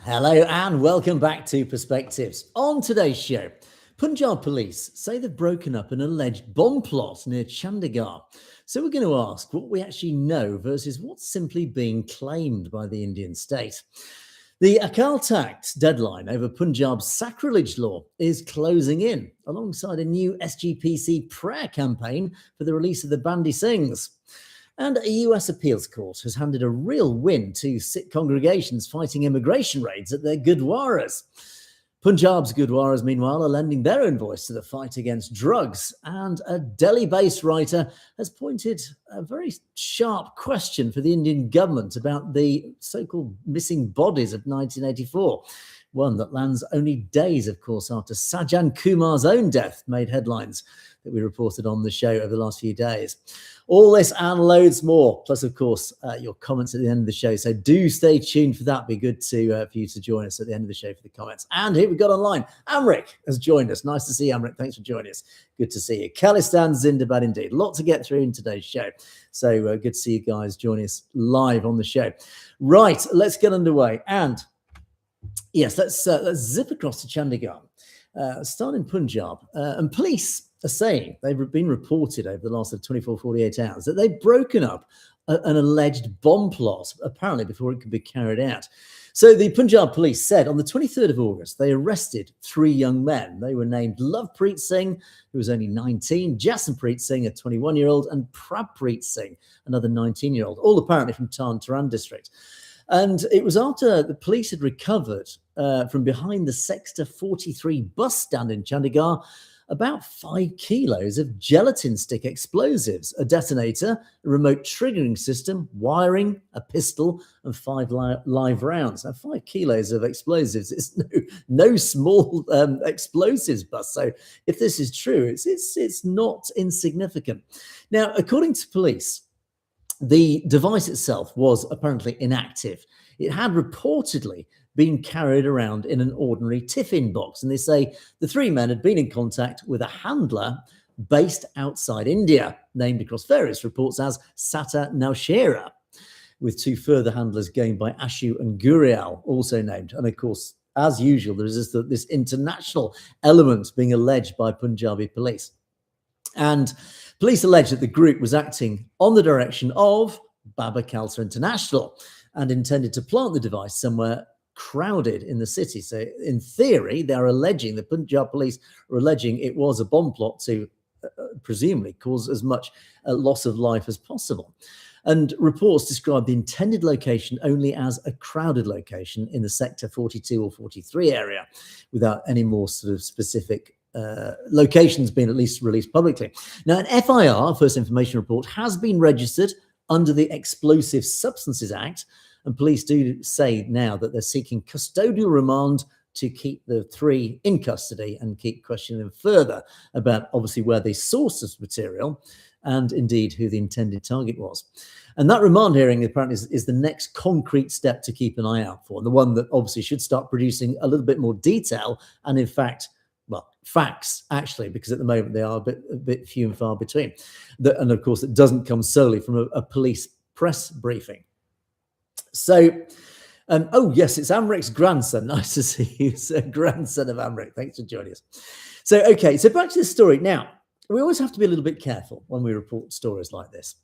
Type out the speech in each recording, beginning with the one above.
Hello and welcome back to Perspectives. On today's show, Punjab police say they've broken up an alleged bomb plot near Chandigarh. So we're going to ask what we actually know versus what's simply being claimed by the Indian state. The Akal Takht deadline over Punjab's sacrilege law is closing in, alongside a new SGPC prayer campaign for the release of the Bandi Singhs. And a US appeals court has handed a real win to Sikh congregations fighting immigration raids at their Gurdwaras. Punjab's Gurdwaras, meanwhile, are lending their own voice to the fight against drugs. And a Delhi-based writer has pointed a very sharp question for the Indian government about the so-called missing bodies of 1984. One that lands only days, of course, after Sajan Kumar's own death made headlines that we reported on the show over the last few days. All this and loads more, plus, of course, your comments at the end of the show. So do stay tuned for that. Be good for you to join us at the end of the show for the comments. And here we got online. Amrik has joined us. Nice to see you, Amrik. Thanks for joining us. Good to see you. Khalistan Zindabad indeed. A lot to get through in today's show. So good to see you guys joining us live on the show. Right, let's get underway. And yes, let's zip across to Chandigarh, start in Punjab. And police are saying, they've been reported over the last 24, 48 hours, that they've broken up an alleged bomb plot, apparently before it could be carried out. So the Punjab police said on the 23rd of August, they arrested 3 young men. They were named Lovepreet Singh, who was only 19, Jasonpreet Singh, a 21-year-old, and Prabpreet Singh, another 19-year-old, all apparently from Tarn Taran district. And it was after the police had recovered from behind the Sector 43 bus stand in Chandigarh about 5 kilos of gelatin stick explosives, a detonator, a remote triggering system, wiring, a pistol, and 5 live rounds. Now, 5 kilos of explosives is no small explosives bust. So if this is true, it's not insignificant. Now, according to police, the device itself was apparently inactive. It had reportedly been carried around in an ordinary tiffin box. And they say the 3 men had been in contact with a handler based outside India, named across various reports as Sata Naushera, with 2 further handlers going by Ashu and Gurial, also named. And of course, as usual, there is this international element being alleged by Punjabi police. And police allege that the group was acting on the direction of Baba Khalsa International and intended to plant the device somewhere crowded in the city. So in theory, they're alleging, the Punjab police are alleging it was a bomb plot to presumably cause as much loss of life as possible. And reports describe the intended location only as a crowded location in the Sector 42 or 43 area, without any more sort of specific locations being at least released publicly. Now, an FIR, First Information Report, has been registered under the Explosive Substances Act, and police do say now that they're seeking custodial remand to keep the 3 in custody and keep questioning them further about obviously where they sourced this material and indeed who the intended target was. And that remand hearing apparently is the next concrete step to keep an eye out for, and the one that obviously should start producing a little bit more detail and, in fact, facts, actually, because at the moment they are a bit few and far between. And of course, it doesn't come solely from a police press briefing. So, oh yes, it's Amrik's grandson. Nice to see you. It's a grandson of Amrik. Thanks for joining us. So, okay, so back to the story. Now, we always have to be a little bit careful when we report stories like this,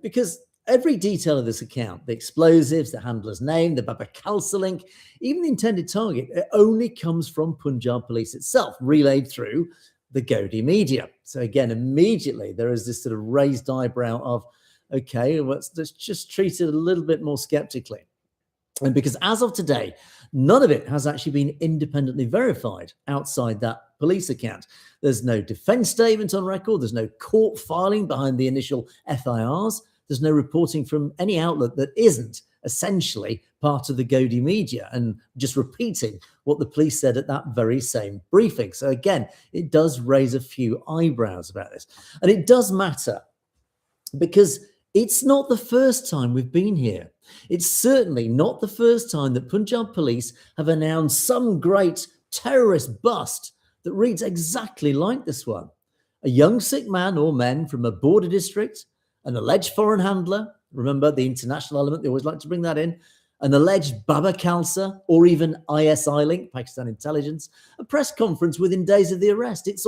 because every detail of this account, the explosives, the handler's name, the Baba Khalsa link, even the intended target, it only comes from Punjab police itself, relayed through the Gaudiya media. So again, immediately there is this sort of raised eyebrow of, okay, let's just treat it a little bit more skeptically. And because as of today, none of it has actually been independently verified outside that police account. There's no defense statement on record. There's no court filing behind the initial FIRs. There's no reporting from any outlet that isn't essentially part of the Gaudiya media and just repeating what the police said at that very same briefing. So again, it does raise a few eyebrows about this. And it does matter because it's not the first time we've been here. It's certainly not the first time that Punjab police have announced some great terrorist bust that reads exactly like this one. A young Sikh man or men from a border district, an alleged foreign handler, remember the international element, they always like to bring that in, an alleged Baba Khalsa, or even ISI link, Pakistan intelligence, a press conference within days of the arrest. It's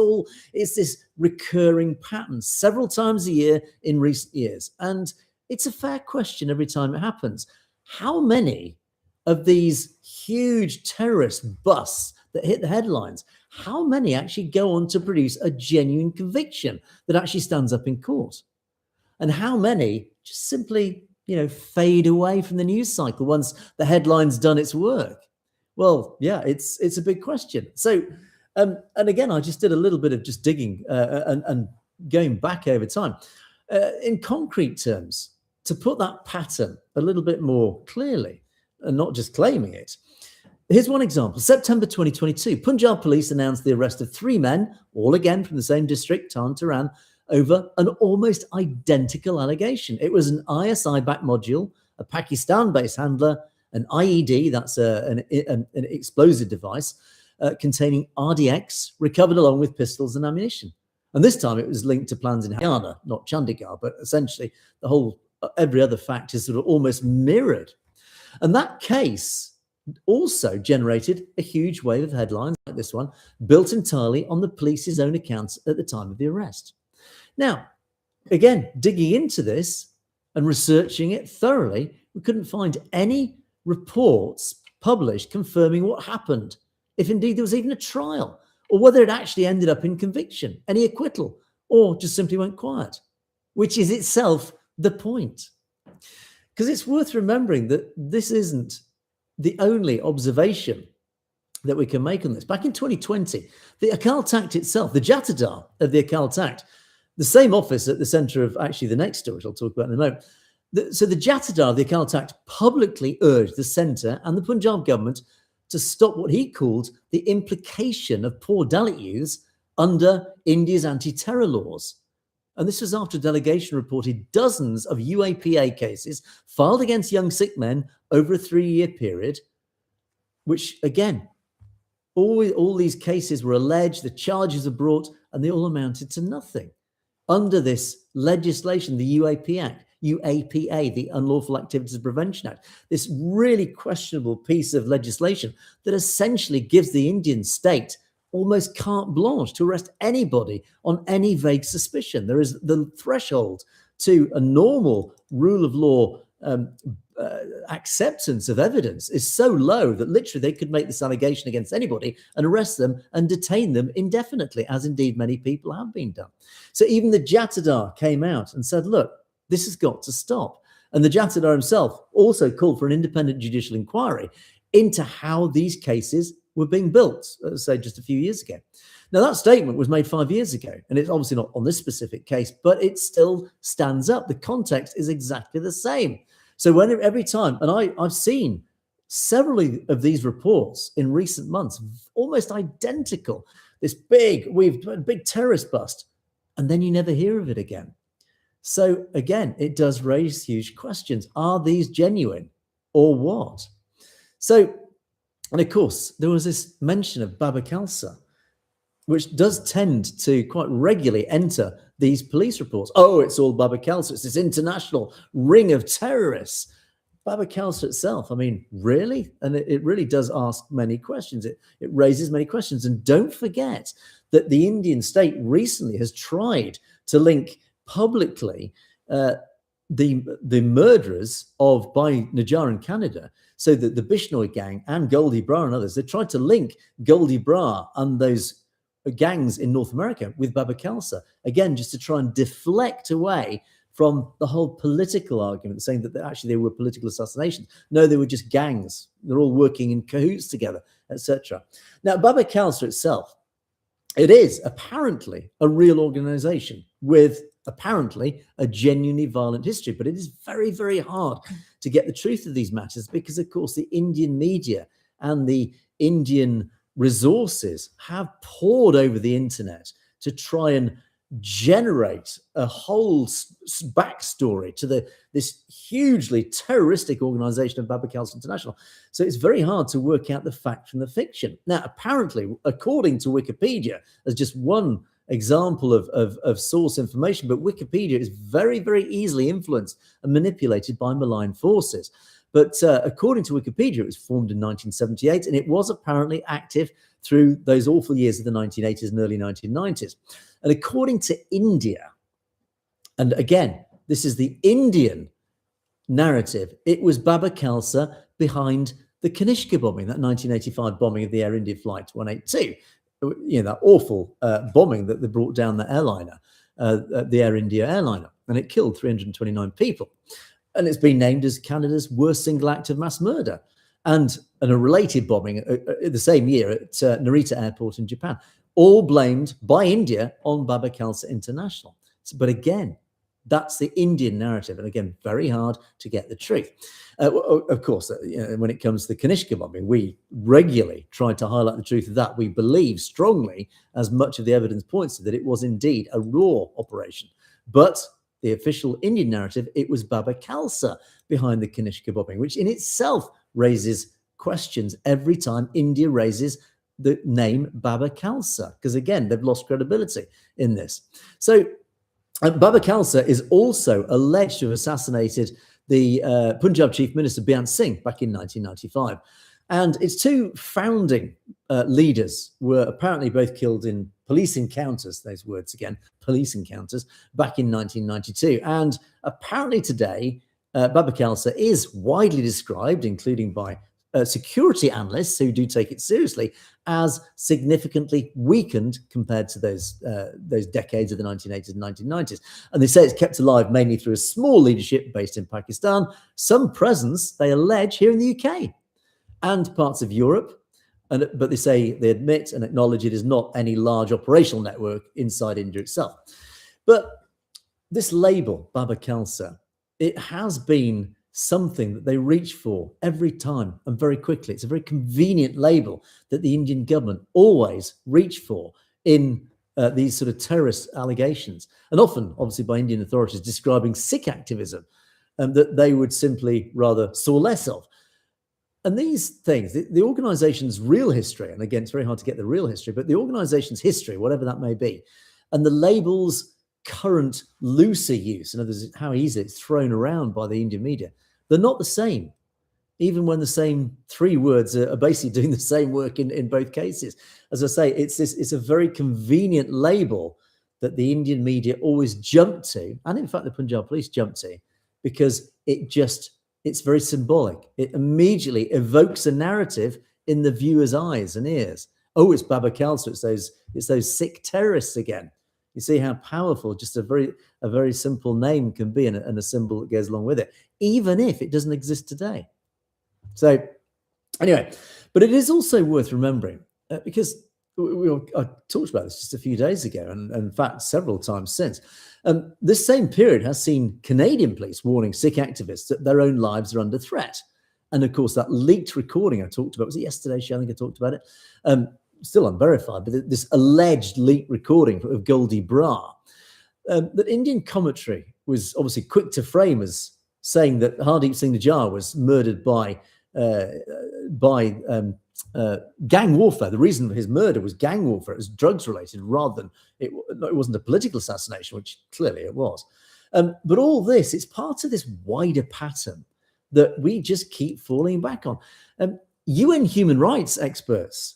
this recurring pattern several times a year in recent years. And it's a fair question every time it happens. How many of these huge terrorist busts that hit the headlines, how many actually go on to produce a genuine conviction that actually stands up in court? And how many just simply, fade away from the news cycle once the headline's done its work? Well, yeah, it's a big question. So, and again, I just did a little bit of just digging and going back over time. In concrete terms, to put that pattern a little bit more clearly and not just claiming it, here's one example. September 2022, Punjab police announced the arrest of 3 men, all again from the same district, Tarn Taran, over an almost identical allegation. It was an ISI-backed module, a Pakistan-based handler, an IED, that's an explosive device, containing RDX, recovered along with pistols and ammunition. And this time it was linked to plans in Haryana, not Chandigarh, but essentially every other fact is sort of almost mirrored. And that case also generated a huge wave of headlines like this one, built entirely on the police's own accounts at the time of the arrest. Now, again, digging into this and researching it thoroughly, we couldn't find any reports published confirming what happened, if indeed there was even a trial, or whether it actually ended up in conviction, any acquittal, or just simply went quiet, which is itself the point. Because it's worth remembering that this isn't the only observation that we can make on this. Back in 2020, the Akal Takht itself, the Jatadar of the Akal Takht, the same office at the center of actually the next story, which I'll talk about in a moment. So the Jatadar of the Akal Takht publicly urged the centre and the Punjab government to stop what he called the implication of poor Dalit youths under India's anti-terror laws. And this was after a delegation reported dozens of UAPA cases filed against young Sikh men over a 3-year period, which, again, all these cases were alleged, the charges were brought, and they all amounted to nothing. Under this legislation, the UAPA, the Unlawful Activities Prevention Act, this really questionable piece of legislation that essentially gives the Indian state almost carte blanche to arrest anybody on any vague suspicion. There is the threshold to a normal rule of law acceptance of evidence is so low that literally they could make this allegation against anybody and arrest them and detain them indefinitely, as indeed many people have been done. So even the Jatadar came out and said, look, this has got to stop. And the Jatadar himself also called for an independent judicial inquiry into how these cases were being built, say, just a few years ago. Now, that statement was made 5 years ago, and it's obviously not on this specific case, but it still stands up. The context is exactly the same. So every time, and I've seen several of these reports in recent months, almost identical, this big terrorist bust, and then you never hear of it again. So again, it does raise huge questions. Are these genuine or what? So, and of course, there was this mention of Baba Khalsa, which does tend to quite regularly enter these police reports. Oh, it's all Baba Khalsa. It's this international ring of terrorists. Baba Khalsa itself, I mean, really? And it really does ask many questions. It raises many questions. And don't forget that the Indian state recently has tried to link publicly the murderers by Najjar in Canada. So that the Bishnoi gang and Goldie Brar and others, they tried to link Goldie Brar and those gangs in North America with Baba Khalsa, again, just to try and deflect away from the whole political argument, saying that actually they were political assassinations. No, they were just gangs. They're all working in cahoots together, etc. Now, Baba Khalsa itself, it is apparently a real organization with apparently a genuinely violent history, but it is very, very hard to get the truth of these matters because, of course, the Indian media and the Indian resources have poured over the internet to try and generate a whole backstory to this hugely terroristic organization of Baba Khalsa International. So it's very hard to work out the fact from the fiction. Now, apparently, according to Wikipedia, as just one example of source information, but Wikipedia is very, very easily influenced and manipulated by malign forces. But according to Wikipedia, it was formed in 1978, and it was apparently active through those awful years of the 1980s and early 1990s. And according to India, and again, this is the Indian narrative, it was Baba Khalsa behind the Kanishka bombing, that 1985 bombing of the Air India Flight 182, that awful bombing that they brought down the airliner, the Air India airliner, and it killed 329 people. And it's been named as Canada's worst single act of mass murder. And a related bombing the same year at Narita Airport in Japan, all blamed by India on Baba Khalsa International. But again, that's the Indian narrative. And again, very hard to get the truth. Of course, when it comes to the Kanishka bombing, we regularly try to highlight the truth of that. We believe strongly, as much of the evidence points to, that it was indeed a raw operation. But the official Indian narrative, it was Baba Khalsa behind the Kanishka bombing, which in itself raises questions every time India raises the name Baba Khalsa, because again, they've lost credibility in this. So Baba Khalsa is also alleged to have assassinated the Punjab Chief Minister Beyant Singh back in 1995. And its two founding leaders were apparently both killed in police encounters, those words again, police encounters, back in 1992. And apparently today, Baba Khalsa is widely described, including by security analysts who do take it seriously, as significantly weakened compared to those decades of the 1980s and 1990s. And they say it's kept alive mainly through a small leadership based in Pakistan, some presence, they allege, here in the UK and parts of Europe. But they say they admit and acknowledge it is not any large operational network inside India itself. But this label, Baba Khalsa, it has been something that they reach for every time and very quickly. It's a very convenient label that the Indian government always reach for in these sort of terrorist allegations, and often, obviously, by Indian authorities describing Sikh activism that they would simply rather saw less of. And these things, the organization's real history, and again, it's very hard to get the real history, but the organization's history, whatever that may be, and the label's current looser use, in other words, how easily it's thrown around by the Indian media, they're not the same, even when the same three words are basically doing the same work in both cases. As I say, it's a very convenient label that the Indian media always jump to, and in fact the Punjab police jump to, because it's very symbolic. It immediately evokes a narrative in the viewer's eyes and ears. Oh, it's Baba Khalsa, it's those Sikh terrorists again. You see how powerful just a very simple name can be, and a symbol that goes along with it, even if it doesn't exist today. So anyway, but it is also worth remembering, because I talked about this just a few days ago, and in fact several times since. This same period has seen Canadian police warning Sikh activists that their own lives are under threat. And of course, that leaked recording I talked about, was it yesterday, Shelling, I talked about it? Still unverified, but this alleged leaked recording of Goldie Brar, that Indian commentary was obviously quick to frame as saying that Hardeep Singh Nijjar was murdered by gang warfare. The reason for his murder was gang warfare. It was drugs related rather than it wasn't a political assassination, which clearly it was. But all this, it's part of this wider pattern that we just keep falling back on. UN human rights experts,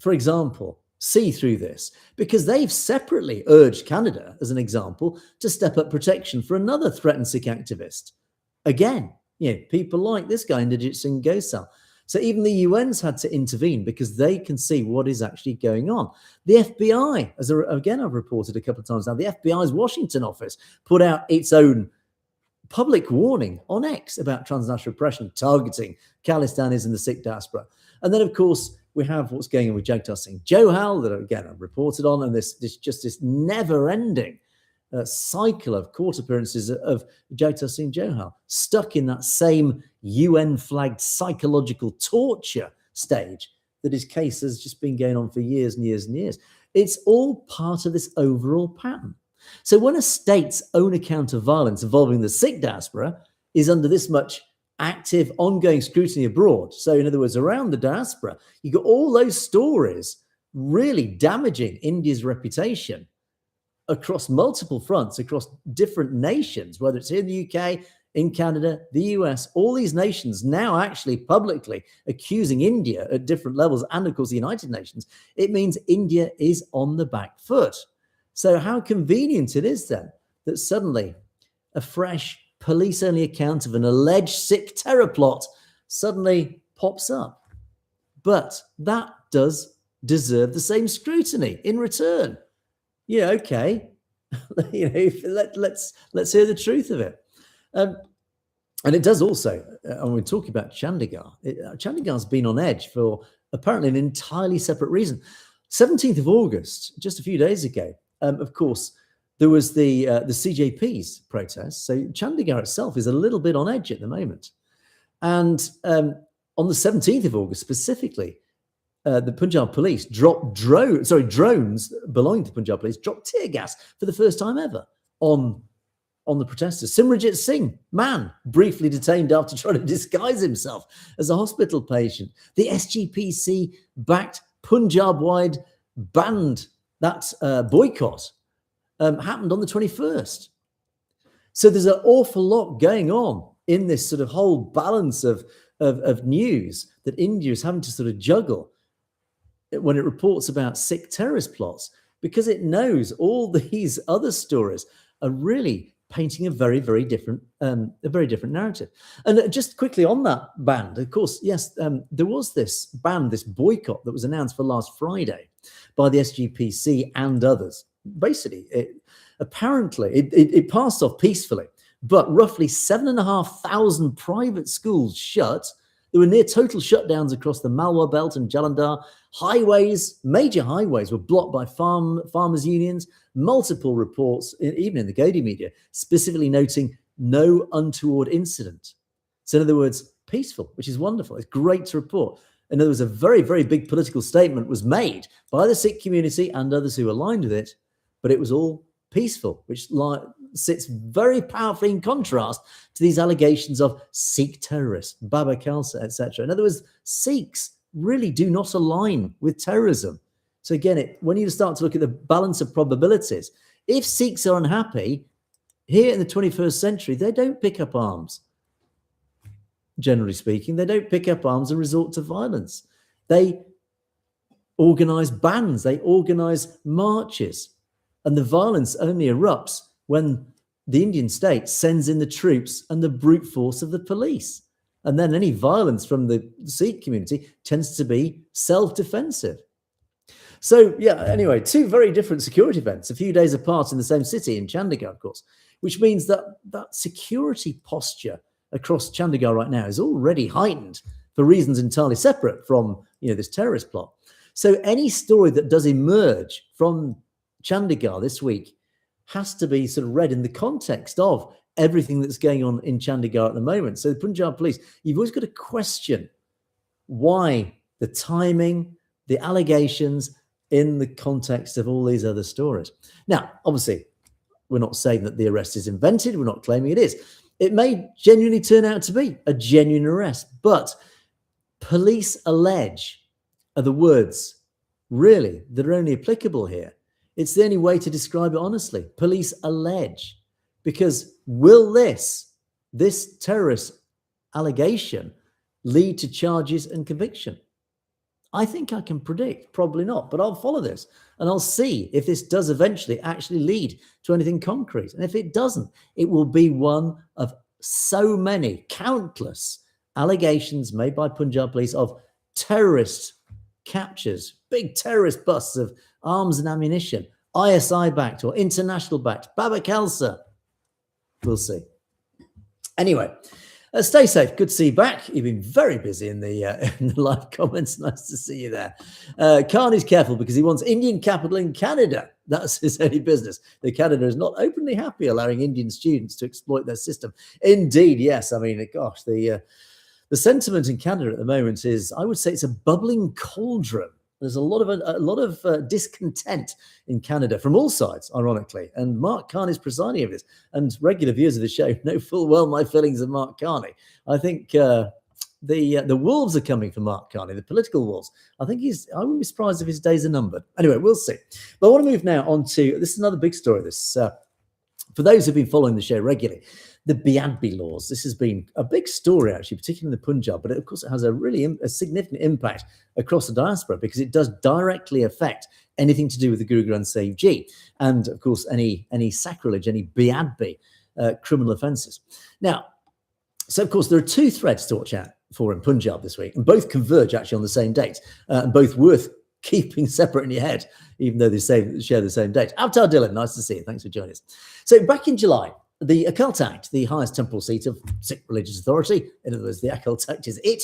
for example, see through this because they've separately urged Canada, as an example, to step up protection for another threatened Sikh activist. Again, people like this guy, Inderjit Singh Gosal. So even the UN's had to intervene because they can see what is actually going on. The FBI, again, I've reported a couple of times now, the FBI's Washington office put out its own public warning on X about transnational oppression targeting Khalistanis and the Sikh diaspora. And then, of course, we have what's going on with Jagtar Singh Johal that, again, I've reported on, and this never-ending cycle of court appearances of Jagtar Singh Johal, stuck in that same UN-flagged psychological torture stage that his case has just been going on for years and years and years. It's all part of this overall pattern. So when a state's own account of violence involving the Sikh diaspora is under this much active, ongoing scrutiny abroad, so in other words, around the diaspora, you got all those stories really damaging India's reputation across multiple fronts, across different nations, whether it's here in the UK, in Canada, the US, all these nations now actually publicly accusing India at different levels, and of course the United Nations, it means India is on the back foot. So how convenient it is then that suddenly a fresh police-only account of an alleged Sikh terror plot suddenly pops up. But that does deserve the same scrutiny in return. Yeah, okay. Let's hear the truth of it. And it does also, and we're talking about Chandigarh. Chandigarh's been on edge for apparently an entirely separate reason. 17th of August, just a few days ago, of course, there was the CJP's protest. So Chandigarh itself is a little bit on edge at the moment. And on the 17th of August specifically, the Punjab police dropped drones belonging to Punjab police dropped tear gas for the first time ever on the protesters. Simranjit Singh, man, briefly detained after trying to disguise himself as a hospital patient. The SGPC-backed Punjab-wide banned that boycott happened on the 21st. So there's an awful lot going on in this sort of whole balance of news that India is having to sort of juggle when it reports about Sikh terrorist plots, because it knows all these other stories are really painting a very, very different narrative. And just quickly on that ban, of course, yes, there was this ban, this boycott that was announced for last Friday by the SGPC and others. Basically, it passed off peacefully, but roughly 7,500 private schools shut. There were near total shutdowns across the Malwa belt and Jalandhar. Highways, major highways, were blocked by farmers' unions. Multiple reports, even in the Gaudiya media, specifically noting no untoward incident. So in other words, peaceful, which is wonderful. It's great to report. In other words, a very, very big political statement was made by the Sikh community and others who aligned with it, but it was all peaceful, which sits very powerfully in contrast to these allegations of Sikh terrorists, Baba Khalsa, etc. In other words, Sikhs really do not align with terrorism. So again, when you start to look at the balance of probabilities, if Sikhs are unhappy, here in the 21st century, they don't pick up arms. Generally speaking, they don't pick up arms and resort to violence. They organize bans, they organize marches, and the violence only erupts when the Indian state sends in the troops and the brute force of the police. And then any violence from the Sikh community tends to be self-defensive. So, yeah, anyway, two very different security events, a few days apart in the same city, in Chandigarh, of course, which means that security posture across Chandigarh right now is already heightened for reasons entirely separate from, this terrorist plot. So any story that does emerge from Chandigarh this week has to be sort of read in the context of everything that's going on in Chandigarh at the moment. So the Punjab police, you've always got to question why the timing, the allegations in the context of all these other stories. Now, obviously, we're not saying that the arrest is invented. We're not claiming it is. It may genuinely turn out to be a genuine arrest, but police allege are the words really that are only applicable here. It's the only way to describe it honestly. Police allege. Because will this terrorist allegation lead to charges and conviction? I think I can predict, probably not, but I'll follow this and I'll see if this does eventually actually lead to anything concrete. And if it doesn't, it will be one of so many, countless allegations made by Punjab police of terrorist captures, big terrorist busts of arms and ammunition, ISI-backed or international-backed, Baba Khalsa. We'll see. Anyway, stay safe. Good to see you back. You've been very busy in the live comments. Nice to see you there. Carney's careful because he wants Indian capital in Canada. That's his only business. The Canada is not openly happy allowing Indian students to exploit their system. Indeed, yes. I mean, gosh, the sentiment in Canada at the moment is, I would say, it's a bubbling cauldron. There's a lot of discontent in Canada from all sides, ironically. And Mark Carney is presiding over this. And regular viewers of the show know full well my feelings of Mark Carney. I think the wolves are coming for Mark Carney, the political wolves. I wouldn't be surprised if his days are numbered. Anyway, we'll see. But I want to move now on to, this is another big story. For those who've been following the show regularly, the Biadbi laws. This has been a big story, actually, particularly in the Punjab, but of course it has a really a significant impact across the diaspora because it does directly affect anything to do with the Guru Granth Sahib Ji, and of course any sacrilege, any Biadbi criminal offences. Now, so of course there are two threads to watch out for in Punjab this week, and both converge actually on the same date, and both worth keeping separate in your head, even though they share the same date. Avtar Dhillon, nice to see you. Thanks for joining us. So back in July, the Akal Takht, the highest temporal seat of Sikh religious authority, in other words, the Akal Takht is it,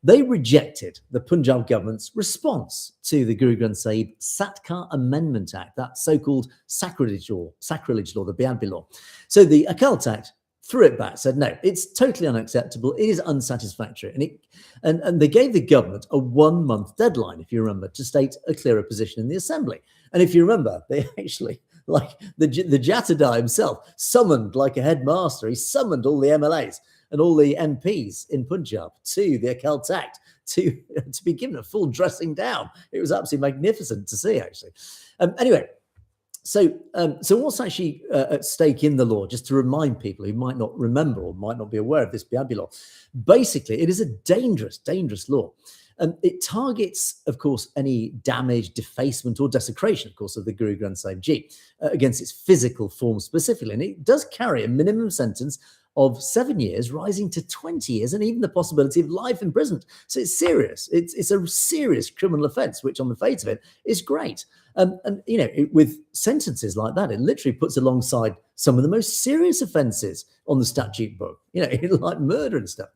they rejected the Punjab government's response to the Guru Granth Sahib Satkar Amendment Act, that so-called sacrilege law, the Biadbi law. So the Akal Takht threw it back, said, no, it's totally unacceptable. It is unsatisfactory. And they gave the government a 1-month deadline, if you remember, to state a clearer position in the assembly. And if you remember, they actually, like the Jatadar himself, summoned like a headmaster. He summoned all the MLAs and all the MPs in Punjab to the Akal Takht to be given a full dressing down. It was absolutely magnificent to see, actually. Anyway, so what's actually at stake in the law, just to remind people who might not remember or might not be aware of this Biadbi law? Basically, it is a dangerous, dangerous law. It targets, of course, any damage, defacement or desecration, of course, of the Guru Granth Sahib Ji against its physical form specifically. And it does carry a minimum sentence of 7 years, rising to 20 years, and even the possibility of life imprisonment. So it's serious. It's a serious criminal offence, which on the face of it is great. And you know, with sentences like that, it literally puts alongside some of the most serious offences on the statute book, you know, like murder and stuff.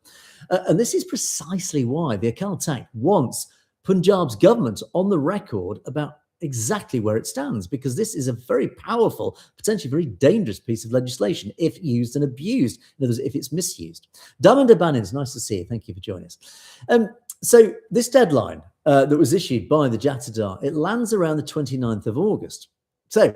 And this is precisely why the Akal Takht wants Punjab's government on the record about exactly where it stands, because this is a very powerful, potentially very dangerous piece of legislation if used and abused. In other words, if it's misused. Dharmendra Banin, nice to see you. Thank you for joining us. So this deadline that was issued by the Jatadar, it lands around the 29th of August. So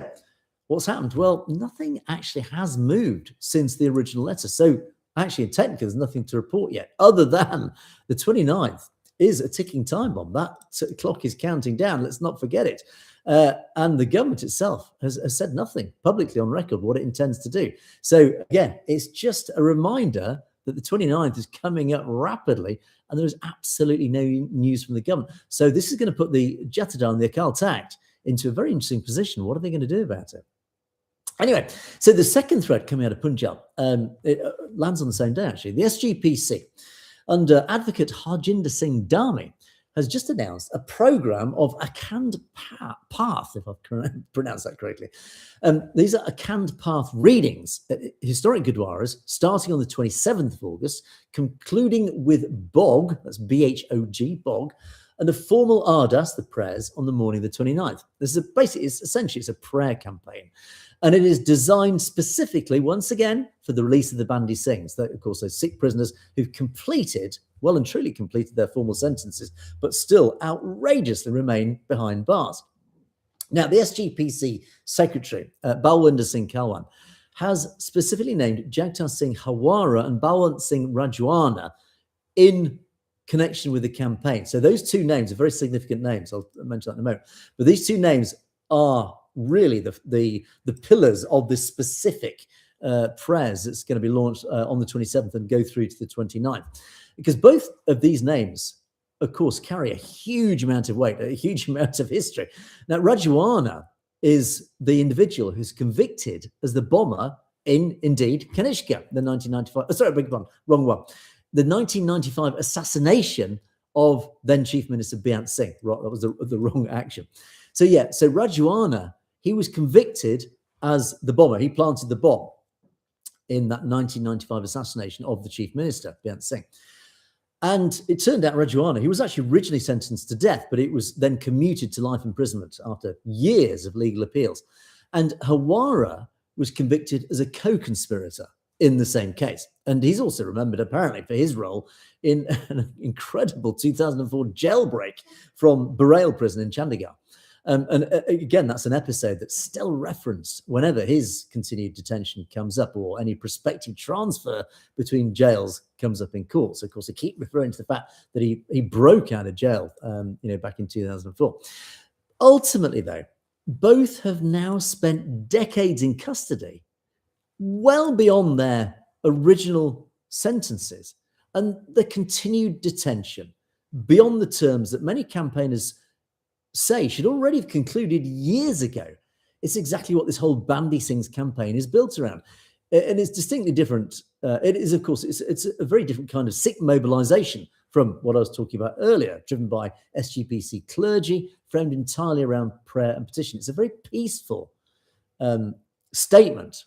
what's happened? Well, nothing actually has moved since the original letter. So actually, technically, there's nothing to report yet, other than the 29th is a ticking time bomb. That clock is counting down. Let's not forget it. And the government itself has said nothing publicly on record what it intends to do. So again, it's just a reminder that the 29th is coming up rapidly, and there is absolutely no news from the government. So this is going to put the Jatadar and the Akal Takht into a very interesting position. What are they going to do about it? Anyway, so the second thread coming out of Punjab, it lands on the same day, actually. The SGPC, under advocate Harjinder Singh Dhami, has just announced a program of Akhand Path, if I've pronounced that correctly. These are Akhand Path readings at historic Gurdwaras, starting on the 27th of August, concluding with Bog, that's B-H-O-G, Bog, and the formal Ardas, the prayers, on the morning of the 29th. This is essentially a prayer campaign. And it is designed specifically, once again, for the release of the Bandi Singhs, of course, those Sikh prisoners who've well and truly completed their formal sentences, but still outrageously remain behind bars. Now, the SGPC secretary, Balwinder Singh Kalwan, has specifically named Jagtar Singh Hawara and Balwant Singh Rajwana in connection with the campaign. So those two names are very significant names. I'll mention that in a moment. But these two names are really the pillars of this specific prayers that's going to be launched on the 27th and go through to the 29th. Because both of these names, of course, carry a huge amount of weight, a huge amount of history. Now, Rajwana is the individual who's convicted as the bomber in, indeed, Kanishka, the 1995, sorry, beg your pardon, wrong one. The 1995 assassination of then Chief Minister Beant Singh. Right, that was the wrong action. So yeah, so Rajwana, he was convicted as the bomber. He planted the bomb in that 1995 assassination of the Chief Minister, Beant Singh. And it turned out Rajwana, he was actually originally sentenced to death, but it was then commuted to life imprisonment after years of legal appeals. And Hawara was convicted as a co-conspirator in the same case. And he's also remembered, apparently, for his role in an incredible 2004 jailbreak from Bareil prison in Chandigarh. And again, that's an episode that's still referenced whenever his continued detention comes up or any prospective transfer between jails comes up in court. So, of course, I keep referring to the fact that he broke out of jail, back in 2004. Ultimately, though, both have now spent decades in custody, well beyond their original sentences and the continued detention beyond the terms that many campaigners say should already have concluded years ago. It's exactly what this whole Bandy Sings campaign is built around. And it's distinctly different. It is, of course, it's a very different kind of Sikh mobilization from what I was talking about earlier, driven by SGPC clergy, framed entirely around prayer and petition. It's a very peaceful statement.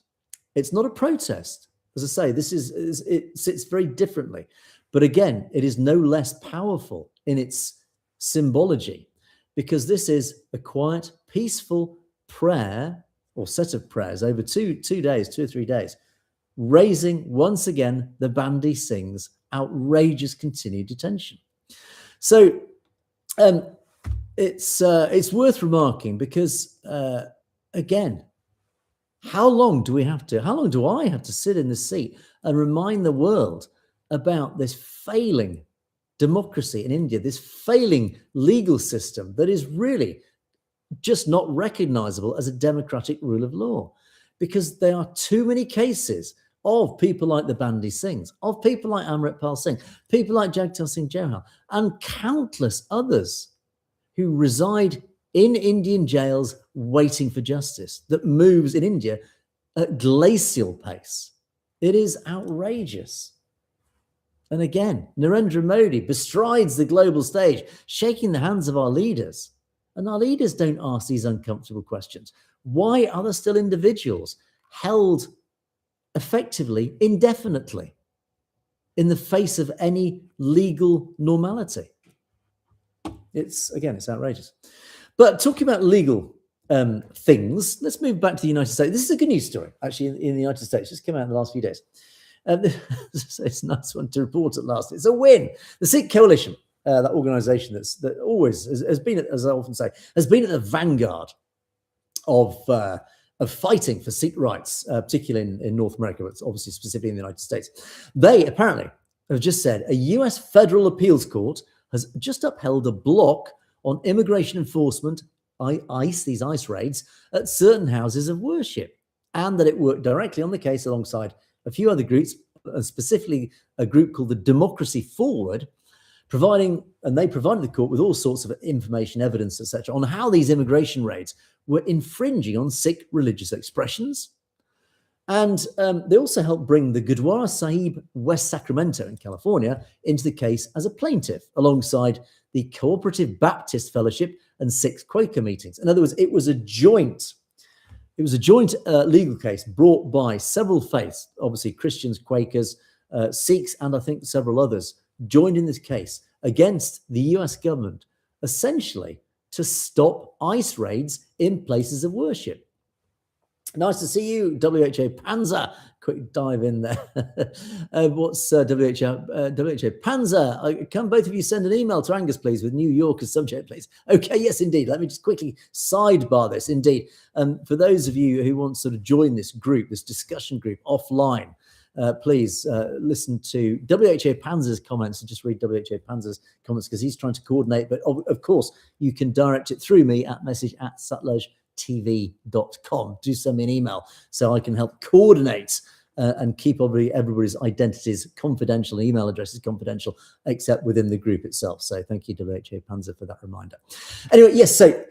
It's not a protest. As I say, it sits very differently. But again, it is no less powerful in its symbology, because this is a quiet, peaceful prayer or set of prayers over two or 3 days, raising once again the Bandy Sings outrageous continued detention. So it's worth remarking because again, how long do I have to sit in the seat and remind the world about this failing democracy in India, this failing legal system that is really just not recognizable as a democratic rule of law? Because there are too many cases of people like the Bandy Sings, of people like Amritpal Singh, people like Jagtar Singh Johal, and countless others who reside in Indian jails waiting for justice, that moves in India at glacial pace. It is outrageous. And again, Narendra Modi bestrides the global stage, shaking the hands of our leaders. And our leaders don't ask these uncomfortable questions. Why are there still individuals held effectively indefinitely in the face of any legal normality? It's outrageous. But talking about legal things, let's move back to the United States. This is a good news story, actually, in the United States. Just came out in the last few days. It's a nice one to report at last. It's a win. The Sikh Coalition, that organisation that always has been, as I often say, has been at the vanguard of fighting for Sikh rights, particularly in North America, but obviously specifically in the United States. They apparently have just said a US federal appeals court has just upheld a block on immigration enforcement, these ICE raids, at certain houses of worship, and that it worked directly on the case alongside a few other groups, and specifically a group called the Democracy Forward, provided the court with all sorts of information, evidence, etc., on how these immigration raids were infringing on Sikh religious expressions. And they also helped bring the Gurdwara Sahib West Sacramento in California into the case as a plaintiff, alongside the Cooperative Baptist Fellowship and Sikh Quaker meetings. In other words, it was a joint legal case brought by several faiths, obviously Christians, Quakers, Sikhs, and I think several others joined in this case against the US government, essentially to stop ICE raids in places of worship. Nice to see you, WHO Panzer. Quick dive in there. What's WHO? WHO Panzer. Can both of you send an email to Angus, please, with New York as subject, please? Okay, yes, indeed. Let me just quickly sidebar this. Indeed, for those of you who want to sort of join this group, this discussion group offline, please listen to WHO Panzer's comments and just read WHO Panzer's comments, because he's trying to coordinate. But of course, you can direct it through me at message@sutlejtv.com. Do send me an email so I can help coordinate and keep everybody's identities confidential, email addresses confidential, except within the group itself. So thank you, WHO Panzer, for that reminder. Anyway, yes, so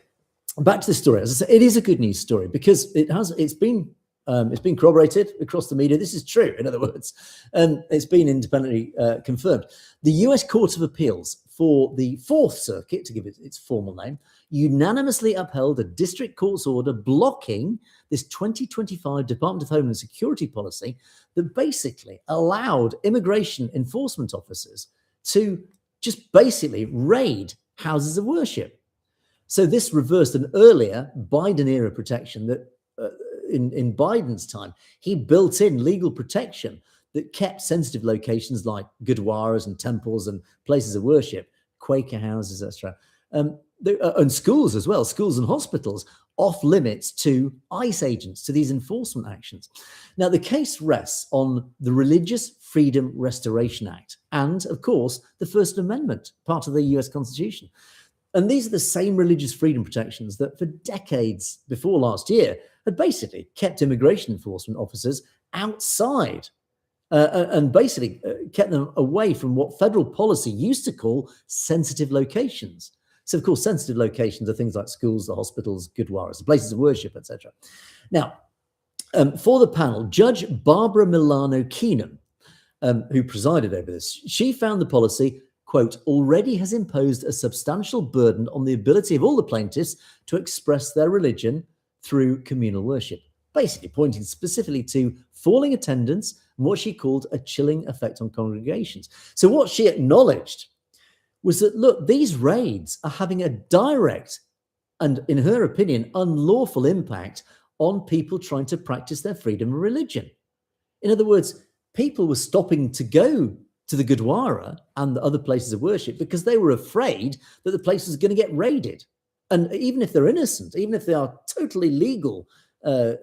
back to the story. As I said, it is a good news story because it's been corroborated across the media. This is true, in other words, and it's been independently confirmed. The US Court of Appeals for the Fourth Circuit, to give it its formal name, unanimously upheld a district court's order blocking this 2025 Department of Homeland Security policy that basically allowed immigration enforcement officers to just basically raid houses of worship. So this reversed an earlier Biden-era protection that in Biden's time, he built in legal protection that kept sensitive locations like gurdwaras and temples and places of worship, Quaker houses, etc., and schools as well, schools and hospitals, off limits to ICE agents, to these enforcement actions. Now, the case rests on the Religious Freedom Restoration Act and, of course, the First Amendment, part of the US Constitution. And these are the same religious freedom protections that for decades before last year had basically kept immigration enforcement officers outside and basically kept them away from what federal policy used to call sensitive locations. So, of course, sensitive locations are things like schools, the hospitals, gurdwaras, the places of worship, etc. Now, for the panel, Judge Barbara Milano Keenan, who presided over this, she found the policy, quote, already has imposed a substantial burden on the ability of all the plaintiffs to express their religion through communal worship, basically pointing specifically to falling attendance and what she called a chilling effect on congregations. So what she acknowledged was that, look, these raids are having a direct and, in her opinion, unlawful impact on people trying to practice their freedom of religion. In other words, people were stopping to go to the Gurdwara and the other places of worship because they were afraid that the place was going to get raided. And even if they're innocent, even if they are totally legal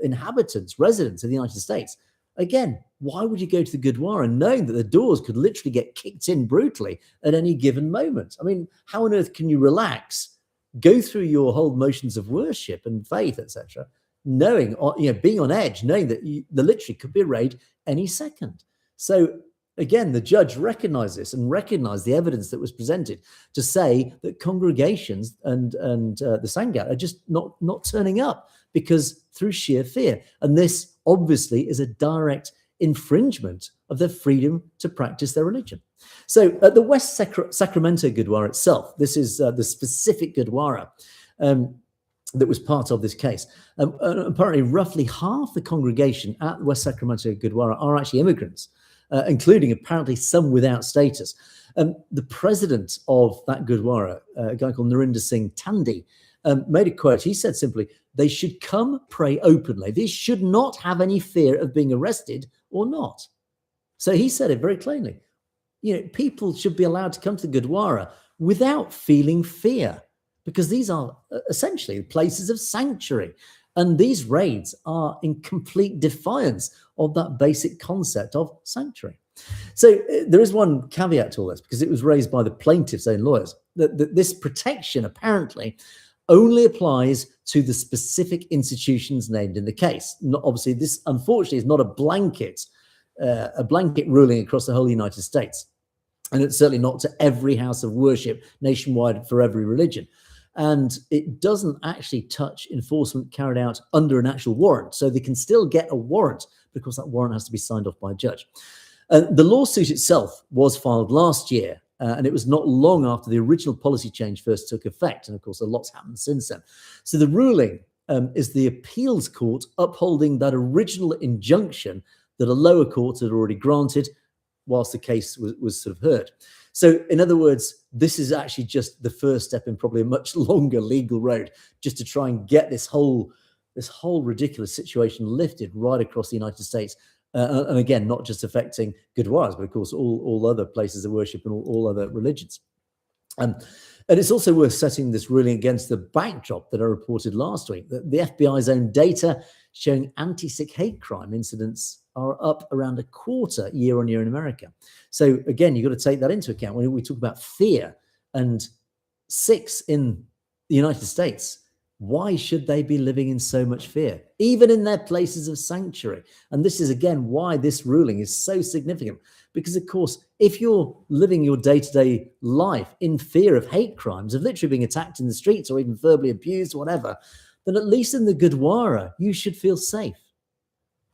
inhabitants, residents of the United States, again, why would you go to the Gurdwara knowing that the doors could literally get kicked in brutally at any given moment? I mean, how on earth can you relax, go through your whole motions of worship and faith, etc., knowing, being on edge, knowing that there literally could be a raid any second? So again, the judge recognized this and recognized the evidence that was presented to say that congregations and the Sangat are just not turning up because through sheer fear. And this obviously is a direct infringement of their freedom to practice their religion. So at the West Sacramento Gurdwara itself, this is the specific Gurdwara that was part of this case. Apparently, roughly half the congregation at West Sacramento Gurdwara are actually immigrants, including apparently some without status. The president of that Gurdwara, a guy called Narinder Singh Tandy, made a quote. He said simply, they should come pray openly. They should not have any fear of being arrested or not. So he said it very plainly. People should be allowed to come to the Gurdwara without feeling fear, because these are essentially places of sanctuary. And these raids are in complete defiance of that basic concept of sanctuary. So there is one caveat to all this, because it was raised by the plaintiff's own lawyers, that this protection apparently only applies to the specific institutions named in the case. Obviously, this unfortunately is not a blanket ruling across the whole United States. And it's certainly not to every house of worship nationwide for every religion. And it doesn't actually touch enforcement carried out under an actual warrant. So they can still get a warrant because that warrant has to be signed off by a judge. The lawsuit itself was filed last year, and it was not long after the original policy change first took effect. And of course, a lot's happened since then. So the ruling is the appeals court upholding that original injunction that a lower court had already granted whilst the case was sort of heard. So in other words, this is actually just the first step in probably a much longer legal road, just to try and get this whole ridiculous situation lifted right across the United States. And again, not just affecting Gurdwaras, but of course, all other places of worship and all other religions. And it's also worth setting this ruling against the backdrop that I reported last week, that the FBI's own data showing anti-Sikh hate crime incidents are up around a quarter year on year in America. So again, you've got to take that into account when we talk about fear and Sikhs in the United States. Why should they be living in so much fear, even in their places of sanctuary? And this is, again, why this ruling is so significant. Because, of course, if you're living your day-to-day life in fear of hate crimes, of literally being attacked in the streets or even verbally abused, whatever, then at least in the Gurdwara, you should feel safe.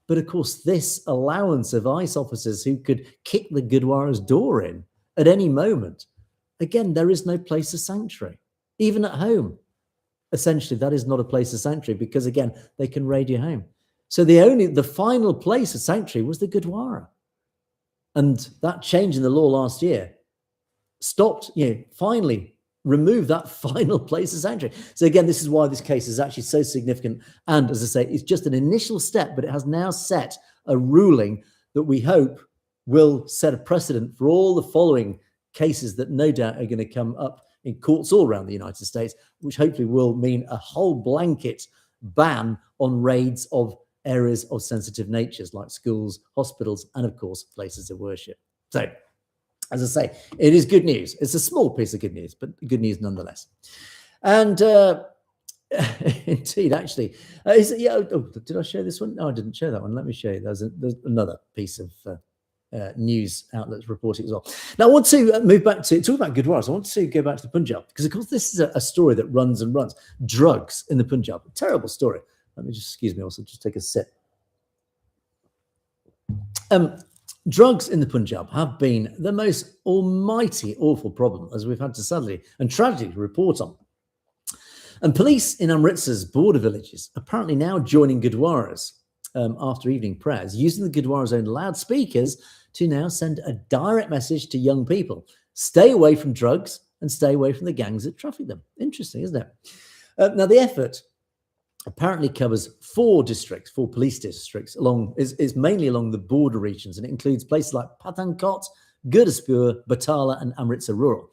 But, of course, this allowance of ICE officers who could kick the Gurdwara's door in at any moment, again, there is no place of sanctuary, even at home. Essentially, that is not a place of sanctuary because, again, they can raid your home. So the final place of sanctuary was the Gurdwara. And that change in the law last year stopped, finally removed that final place of sanctuary. So again, this is why this case is actually so significant. And as I say, it's just an initial step, but it has now set a ruling that we hope will set a precedent for all the following cases that no doubt are going to come up in courts all around the United States, which hopefully will mean a whole blanket ban on raids of areas of sensitive natures like schools, hospitals, and of course, places of worship. So, as I say, it is good news. It's a small piece of good news, but good news nonetheless. And indeed, actually, did I share this one? No, I didn't share that one. Let me show you. There's another piece of news outlets reporting as well. Now, I want to move back to talk about Gurdwaras. I want to go back to the Punjab because, of course, this is a story that runs and runs. Drugs in the Punjab, terrible story. Let me excuse me. Also, just take a sip. Drugs in the Punjab have been the most almighty awful problem, as we've had to sadly and tragically report on. And police in Amritsar's border villages apparently now joining Gurdwaras after evening prayers, using the Gurdwara's own loudspeakers to now send a direct message to young people. Stay away from drugs and stay away from the gangs that traffic them. Interesting, isn't it? Now, the effort apparently covers 4 police districts, is mainly along the border regions, and it includes places like Pathankot, Gurdaspur, Batala, and Amritsar Rural.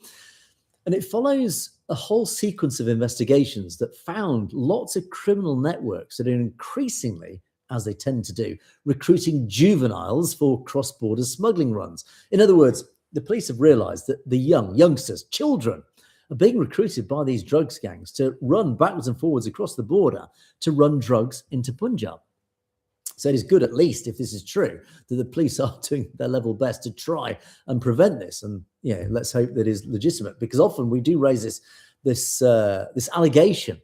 And it follows a whole sequence of investigations that found lots of criminal networks that are increasingly, as they tend to do, recruiting juveniles for cross-border smuggling runs. In other words, the police have realized that the youngsters, children, are being recruited by these drugs gangs to run backwards and forwards across the border to run drugs into Punjab. So it is good, at least, if this is true, that the police are doing their level best to try and prevent this. And let's hope that it is legitimate, because often we do raise this allegation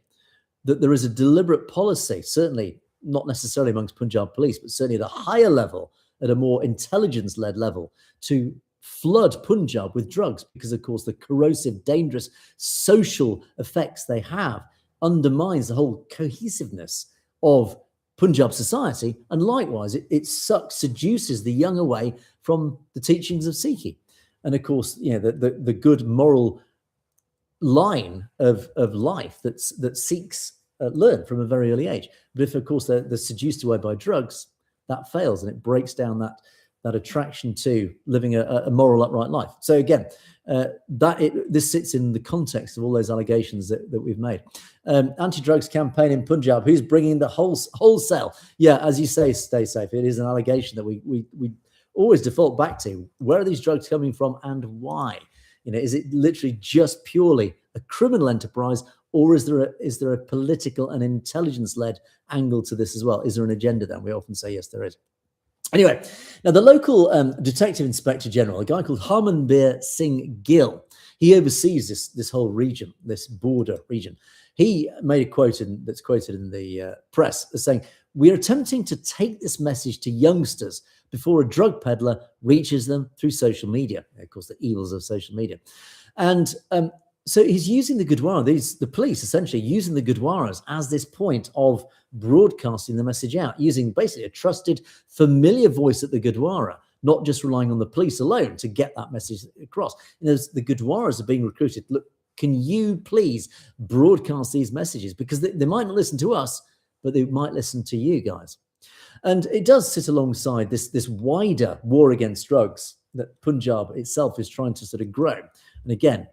that there is a deliberate policy, certainly not necessarily amongst Punjab police, but certainly at a higher level, at a more intelligence-led level, to flood Punjab with drugs because, of course, the corrosive, dangerous social effects they have undermines the whole cohesiveness of Punjab society, and likewise, it seduces the young away from the teachings of Sikhi, and of course, the good moral line of life that Sikhs learn from a very early age. But if, of course, they're seduced away by drugs, that fails, and it breaks down that attraction to living a moral, upright life. So again, this sits in the context of all those allegations that we've made. Anti-drugs campaign in Punjab, who's bringing the wholesale? Yeah, as you say, stay safe. It is an allegation that we always default back to. Where are these drugs coming from and why? Is it literally just purely a criminal enterprise, or is there a political and intelligence-led angle to this as well? Is there an agenda then? We often say yes, there is. Anyway, now the local Detective Inspector General, a guy called Harmanbir Singh Gill, he oversees this whole region, this border region. He made a quote that's quoted in the press as saying, "We are attempting to take this message to youngsters before a drug peddler reaches them through social media." Of course, the evils of social media. And so he's using the Gurdwara, the police essentially using the Gurdwaras as this point of broadcasting the message out, using basically a trusted, familiar voice at the Gurdwara, not just relying on the police alone to get that message across. The Gurdwaras are being recruited. Look, can you please broadcast these messages? Because they might not listen to us, but they might listen to you guys. And it does sit alongside this wider war against drugs that Punjab itself is trying to sort of grow. And again,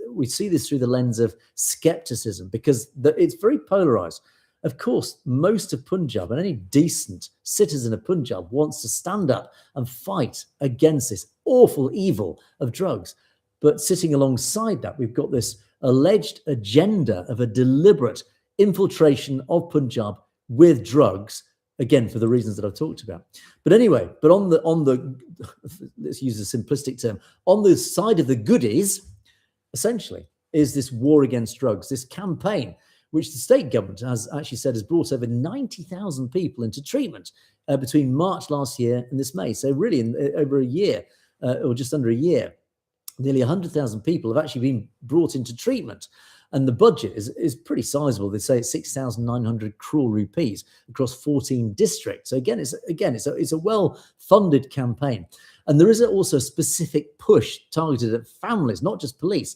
we see this through the lens of skepticism, because it's very polarized. Of course, most of Punjab and any decent citizen of Punjab wants to stand up and fight against this awful evil of drugs. But sitting alongside that, we've got this alleged agenda of a deliberate infiltration of Punjab with drugs, again, for the reasons that I've talked about. But anyway, on the let's use a simplistic term, on the side of the goodies, essentially, is this war against drugs, this campaign, which the state government has actually said has brought over 90,000 people into treatment between March last year and this May. So really, over a year, or just under a year, nearly 100,000 people have actually been brought into treatment. And the budget is pretty sizable. They say it's 6,900 crore rupees across 14 districts. So again, it's a well-funded campaign. And there is also a specific push targeted at families, not just police,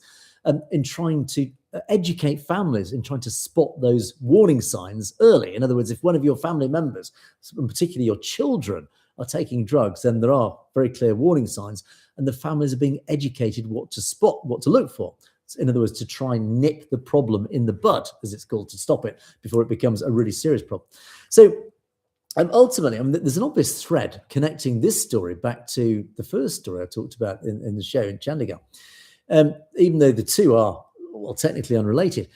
in trying to educate families, in trying to spot those warning signs early. In other words, if one of your family members, and particularly your children, are taking drugs, then there are very clear warning signs, and the families are being educated what to spot, what to look for. In other words, to try and nip the problem in the bud, as it's called, to stop it before it becomes a really serious problem. So ultimately, there's an obvious thread connecting this story back to the first story I talked about in the show in Chandigarh. Even though the two are, well, technically unrelated,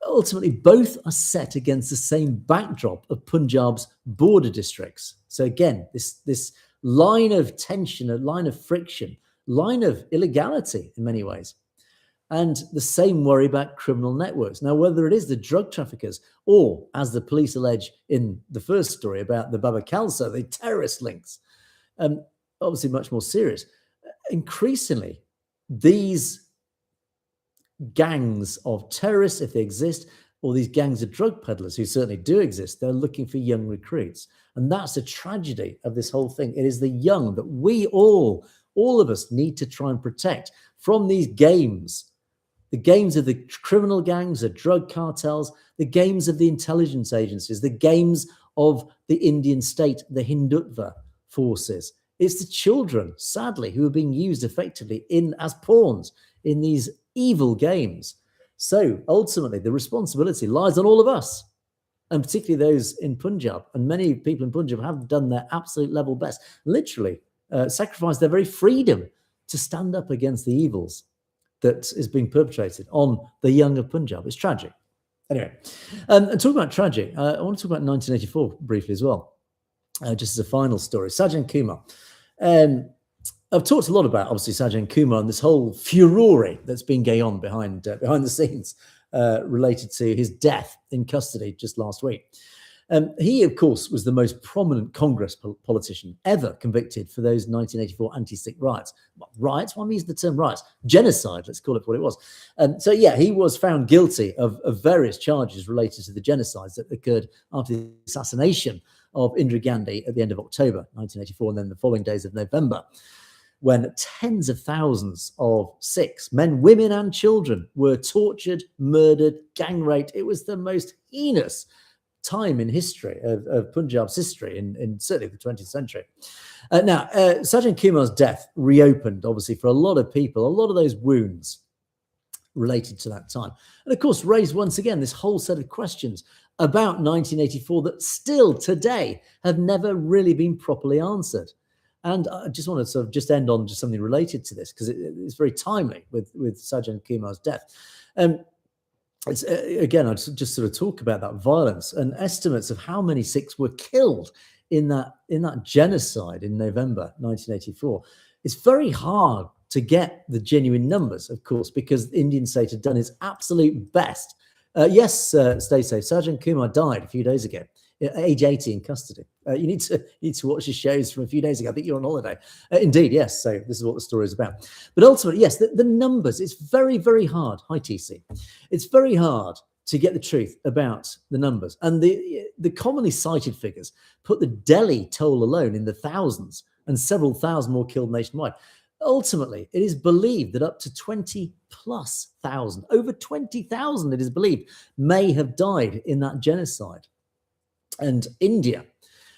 ultimately both are set against the same backdrop of Punjab's border districts. So again, this line of tension, a line of friction, line of illegality in many ways. And the same worry about criminal networks. Now, whether it is the drug traffickers or, as the police allege in the first story about the Baba Khalsa, the terrorist links, obviously much more serious. Increasingly, these gangs of terrorists, if they exist, or these gangs of drug peddlers who certainly do exist, they're looking for young recruits. And that's a tragedy of this whole thing. It is the young that we all of us need to try and protect from these games. The games of the criminal gangs, the drug cartels, the games of the intelligence agencies, the games of the Indian state, the Hindutva forces. It's the children, sadly, who are being used effectively as pawns in these evil games. So ultimately, the responsibility lies on all of us, and particularly those in Punjab. And many people in Punjab have done their absolute level best, literally sacrificed their very freedom to stand up against the evils that is being perpetrated on the young of Punjab. It's tragic. Anyway, and talking about tragic, I want to talk about 1984 briefly as well, just as a final story. Sajjan Kumar. I've talked a lot about, obviously, Sajjan Kumar and this whole furore that's been going on behind the scenes related to his death in custody just last week. He, of course, was the most prominent Congress politician ever convicted for those 1984 anti-Sikh riots. Riots? Why am I using the term riots? Genocide, let's call it what it was. So, yeah, he was found guilty of various charges related to the genocides that occurred after the assassination of Indira Gandhi at the end of October 1984 and then the following days of November, when tens of thousands of Sikhs, men, women and children, were tortured, murdered, gang raped. It was the most heinous time in history of Punjab's history in certainly the 20th century. Now, Sajjan Kumar's death reopened, obviously, for a lot of people, a lot of those wounds related to that time. And of course, raised once again this whole set of questions about 1984 that still today have never really been properly answered. And I just want to sort of just end on just something related to this, because it's very timely with Sajjan Kumar's death. It's again, I just sort of talk about that violence and estimates of how many Sikhs were killed in that genocide in November 1984. It's very hard to get the genuine numbers, of course, because the Indian state had done its absolute best. Yes, stay safe. Sajjan Kumar died a few days ago, at age 80 in custody. You need to watch his shows from a few days ago. I think you're on holiday. Indeed, yes. So this is what the story is about. But ultimately, yes, the numbers, it's very, very hard. Hi, TC. It's very hard to get the truth about the numbers. And the commonly cited figures put the Delhi toll alone in the thousands and several thousand more killed nationwide. Ultimately, it is believed that up to 20,000+, over 20,000, it is believed, may have died in that genocide. And India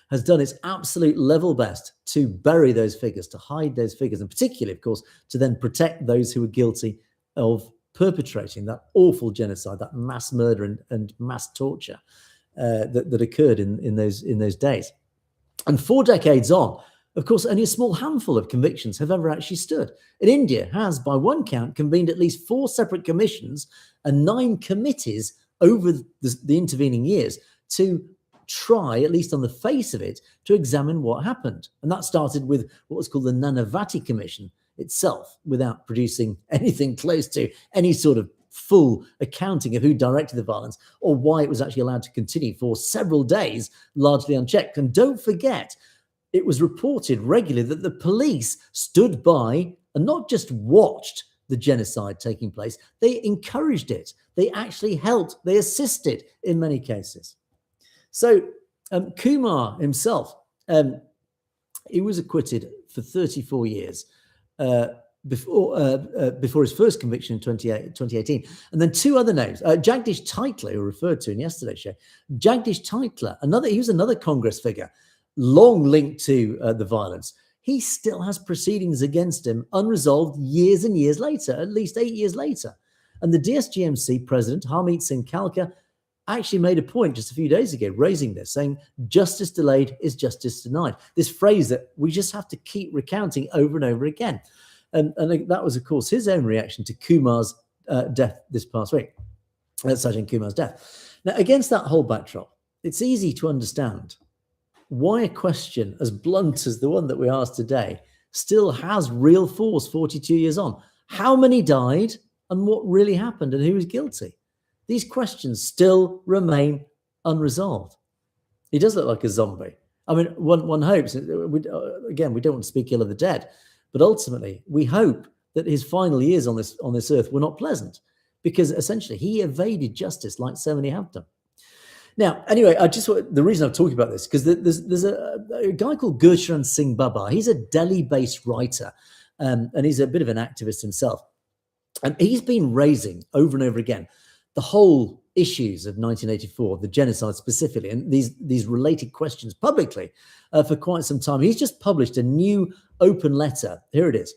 has done its absolute level best to bury those figures, to hide those figures, and particularly, of course, to then protect those who were guilty of perpetrating that awful genocide, that mass murder and mass torture that occurred in those days. And 4 decades on, of course, only a small handful of convictions have ever actually stood. And India has, by one count, convened at least 4 separate commissions and 9 committees over the intervening years to try, at least on the face of it, to examine what happened. And that started with what was called the Nanavati Commission itself, without producing anything close to any sort of full accounting of who directed the violence or why it was actually allowed to continue for several days, largely unchecked. And don't forget, it was reported regularly that the police stood by and not just watched the genocide taking place, they encouraged it. They actually helped, they assisted in many cases. So Kumar himself, he was acquitted for 34 years before his first conviction in 2018. And then 2 other names, Jagdish Titler, who referred to in yesterday's show. Jagdish Titler, he was another Congress figure, long linked to the violence. He still has proceedings against him unresolved years and years later, at least 8 years later. And the DSGMC president, Harmeet Singh Kalka, actually made a point just a few days ago raising this, saying justice delayed is justice denied. This phrase that we just have to keep recounting over and over again. And that was, of course, his own reaction to Kumar's death this past week, Sajjan Kumar's death. Now, against that whole backdrop, it's easy to understand why a question as blunt as the one that we asked today still has real force 42 years on. How many died and what really happened and who is guilty? These questions still remain unresolved. He does look like a zombie. I mean, one hopes, again, we don't want to speak ill of the dead, but ultimately we hope that his final years on this earth were not pleasant, because essentially he evaded justice like so many have done. Now, anyway, the reason I'm talking about this, because there's a guy called Gurcharan Singh Babar. He's a Delhi-based writer, and he's a bit of an activist himself. And he's been raising over and over again the whole issues of 1984, the genocide specifically, and these related questions publicly for quite some time. He's just published a new open letter. Here it is.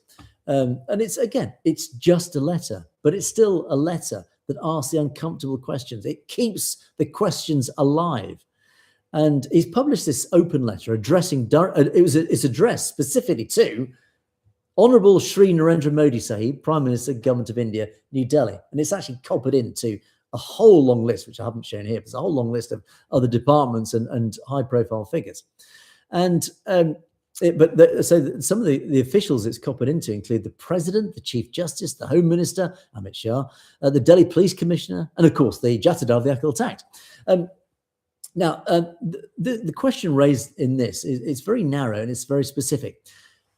And it's just a letter, but it's still a letter that asks the uncomfortable questions. It keeps the questions alive. And he's published this open letter addressing, it's addressed specifically to Honourable Shri Narendra Modi Sahib, Prime Minister, Government of India, New Delhi. And it's actually copied into a whole long list, which I haven't shown here, but it's a whole long list of other departments and high-profile figures. And so some of the officials it's copied into include the President, the Chief Justice, the Home Minister, Amit Shah, the Delhi Police Commissioner, and of course the Jatadar of the Akal Takht. Now, the question raised in this is very narrow and it's very specific.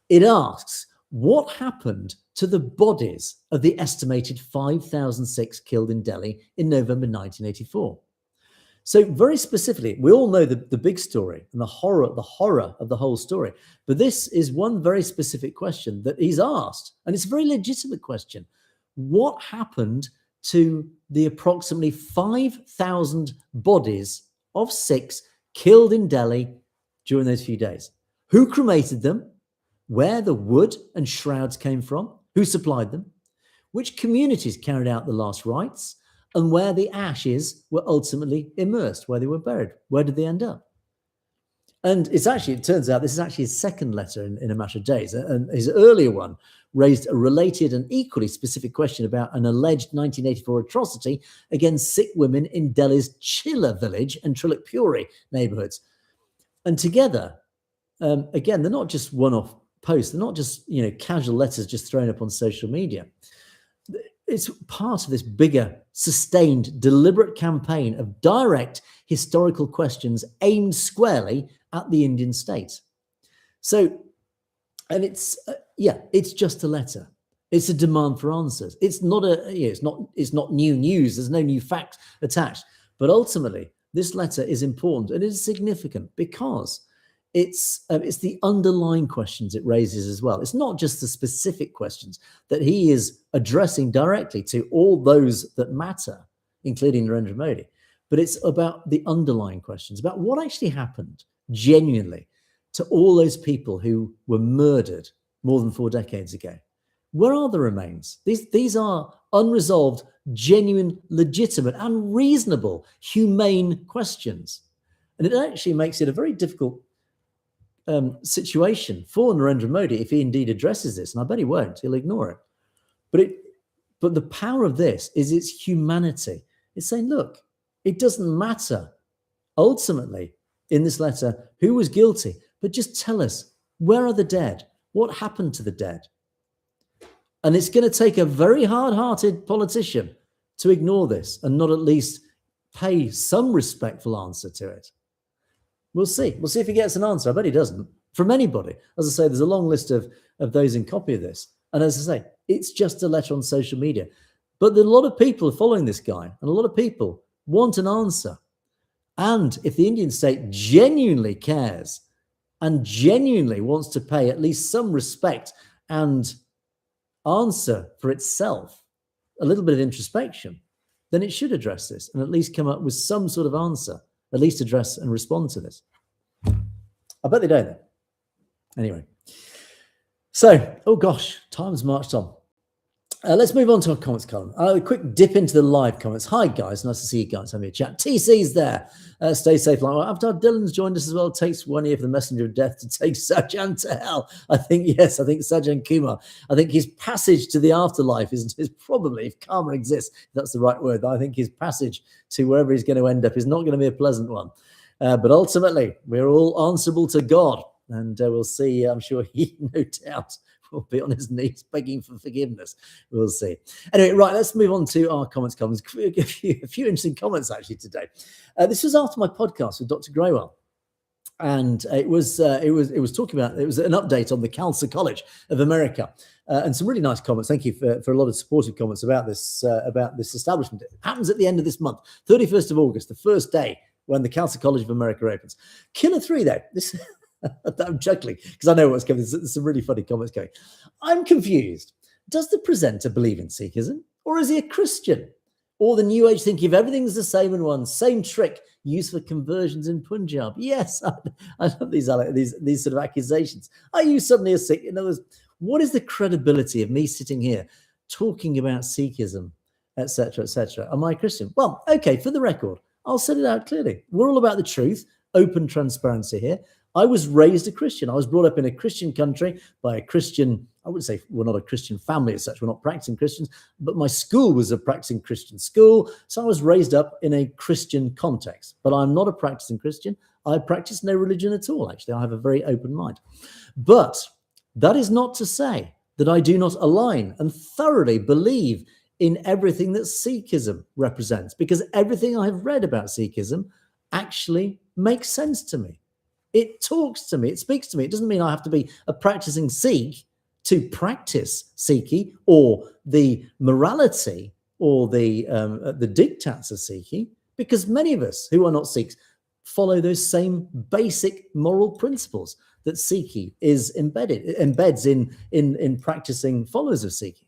It asks, what happened to the bodies of the estimated 5,006 killed in Delhi in November 1984? So very specifically, we all know the big story and the horror of the whole story. But this is one very specific question that he's asked, and it's a very legitimate question. What happened to the approximately 5,000 bodies of Sikhs killed in Delhi during those few days? Who cremated them? Where the wood and shrouds came from? Who supplied them? Which communities carried out the last rites? And where the ashes were ultimately immersed, where they were buried. Where did they end up? And it turns out this is actually his second letter in a matter of days. And his earlier one raised a related and equally specific question about an alleged 1984 atrocity against Sikh women in Delhi's Chilla village and Trilakpuri neighborhoods. And together, again, they're not just one-off posts. They're not just, casual letters just thrown up on social media. It's part of this bigger, sustained, deliberate campaign of direct historical questions aimed squarely at the Indian state. So, and it's just a letter. It's a demand for answers. It's not it's not new news. There's no new facts attached. But ultimately, this letter is important and it is significant because it's the underlying questions it raises as well. It's not just the specific questions that he is addressing directly to all those that matter, including Narendra Modi, but it's about the underlying questions, about what actually happened genuinely to all those people who were murdered more than 4 decades ago. Where are the remains? These are unresolved, genuine, legitimate, and reasonable, humane questions. And it actually makes it a very difficult situation for Narendra Modi if he indeed addresses this, and I bet he won't. He'll ignore it. But the power of this is its humanity. It's saying, look, it doesn't matter ultimately in this letter who was guilty, but just tell us, where are the dead? What happened to the dead? And it's going to take a very hard-hearted politician to ignore this and not at least pay some respectful answer to it. We'll see. We'll see if he gets an answer. I bet he doesn't. From anybody. As I say, there's a long list of those in copy of this. And as I say, it's just a letter on social media. But there are a lot of people following this guy, and a lot of people want an answer. And if the Indian state genuinely cares and genuinely wants to pay at least some respect and answer for itself, a little bit of introspection, then it should address this and at least come up with some sort of answer, at least address and respond to this. I bet they don't though. Anyway. So, oh gosh, time's marched on. Let's move on to our comments column. A quick dip into the live comments. Hi guys, nice to see you guys. Having a chat. TC's there. Stay safe. Avatar Dylan's joined us as well. It takes 1 year for the messenger of death to take Sajan to hell. I think Sajan Kumar. I think his passage to the afterlife is probably, if karma exists, if that's the right word. I think his passage to wherever he's going to end up is not going to be a pleasant one. But ultimately, we're all answerable to God. And we'll see. I'm sure he, no doubt, will be on his knees begging for forgiveness. We'll see. Anyway, right, let's move on to our comments. A few interesting comments actually today. This was after my podcast with Dr. Graywell. And it was talking about, it was an update on the Khalsa College of America, and some really nice comments. Thank you for a lot of supportive comments about this establishment. It happens at the end of this month, 31st of August, the first day when the Khalsa College of America opens. Killer 3 though. This I'm chuckling because I know what's coming. There's some really funny comments going. I'm confused. Does the presenter believe in Sikhism, or is he a Christian? Or the New Age thinking of everything's the same in one, same trick used for conversions in Punjab. Yes, I love these sort of accusations. Are you suddenly a Sikh? In other words, what is the credibility of me sitting here talking about Sikhism, etc., etc.? Am I a Christian? Well, okay, for the record, I'll set it out clearly. We're all about the truth, open transparency here. I was raised a Christian. I was brought up in a Christian country by a Christian, I would say we're not a Christian family as such. We're not practicing Christians, but my school was a practicing Christian school. So I was raised up in a Christian context, but I'm not a practicing Christian. I practice no religion at all. Actually, I have a very open mind. But that is not to say that I do not align and thoroughly believe in everything that Sikhism represents, because everything I have read about Sikhism actually makes sense to me. It talks to me. It speaks to me. It doesn't mean I have to be a practicing Sikh to practice Sikhi or the morality or the diktats of Sikhi, because many of us who are not Sikhs follow those same basic moral principles that Sikhi embeds in practicing followers of Sikhi.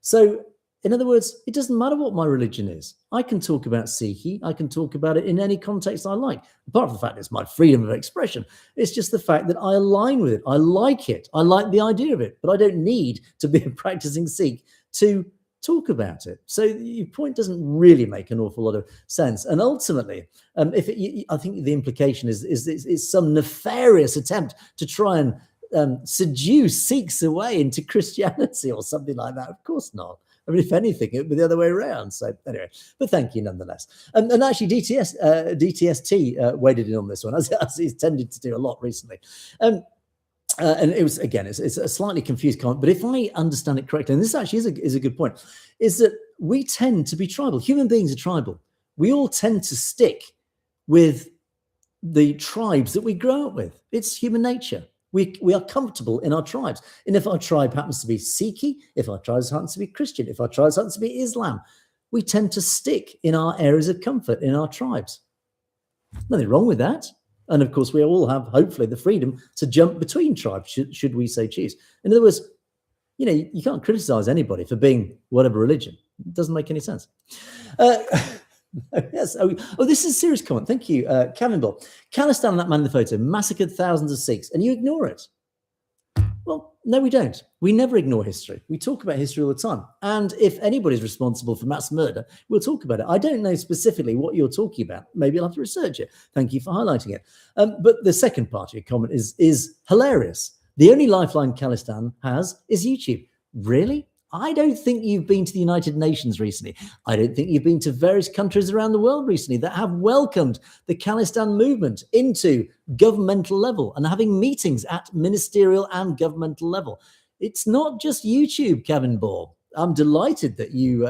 So, in other words, it doesn't matter what my religion is. I can talk about Sikhi. I can talk about it in any context I like. Apart from the fact it's my freedom of expression, it's just the fact that I align with it. I like it. I like the idea of it, but I don't need to be a practicing Sikh to talk about it. So your point doesn't really make an awful lot of sense. And ultimately, I think the implication is some nefarious attempt to try and seduce Sikhs away into Christianity or something like that. Of course not. I mean, if anything, it would be the other way around. So anyway, but thank you nonetheless. And actually, DTST waded in on this one, as he's tended to do a lot recently. And it was, again, it's a slightly confused comment, but if I understand it correctly, and this actually is a good point, is that we tend to be tribal. Human beings are tribal. We all tend to stick with the tribes that we grow up with. It's human nature. We are comfortable in our tribes. And if our tribe happens to be Sikhi, if our tribe happens to be Christian, if our tribe happens to be Islam, we tend to stick in our areas of comfort in our tribes. Nothing wrong with that. And of course, we all have, hopefully, the freedom to jump between tribes, should we so choose. In other words, you can't criticize anybody for being whatever religion. It doesn't make any sense. Yes. Oh, this is a serious comment. Thank you, Kevin Ball. Khalistan, that man in the photo, massacred thousands of Sikhs, and you ignore it. Well, no, we don't. We never ignore history. We talk about history all the time. And if anybody's responsible for mass murder, we'll talk about it. I don't know specifically what you're talking about. Maybe I'll have to research it. Thank you for highlighting it. But the second part of your comment is hilarious. The only lifeline Khalistan has is YouTube. Really? I don't think you've been to the United Nations recently. I don't think you've been to various countries around the world recently that have welcomed the Khalistan movement into governmental level and having meetings at ministerial and governmental level. It's not just YouTube, Kevin Ball. I'm delighted that you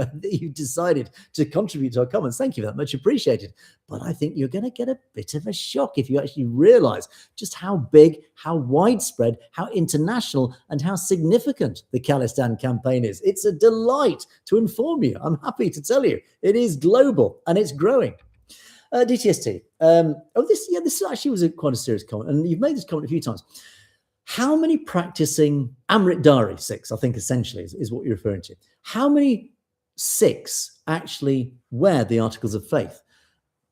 decided to contribute to our comments. Thank you for that. Much appreciated. But I think you're going to get a bit of a shock if you actually realize just how big, how widespread, how international, and how significant the Khalistan campaign is. It's a delight to inform you. I'm happy to tell you it is global and it's growing. DTST. This actually was quite a serious comment, and you've made this comment a few times. How many practicing Amrit Dari Sikhs, I think essentially is what you're referring to. How many Sikhs actually wear the articles of faith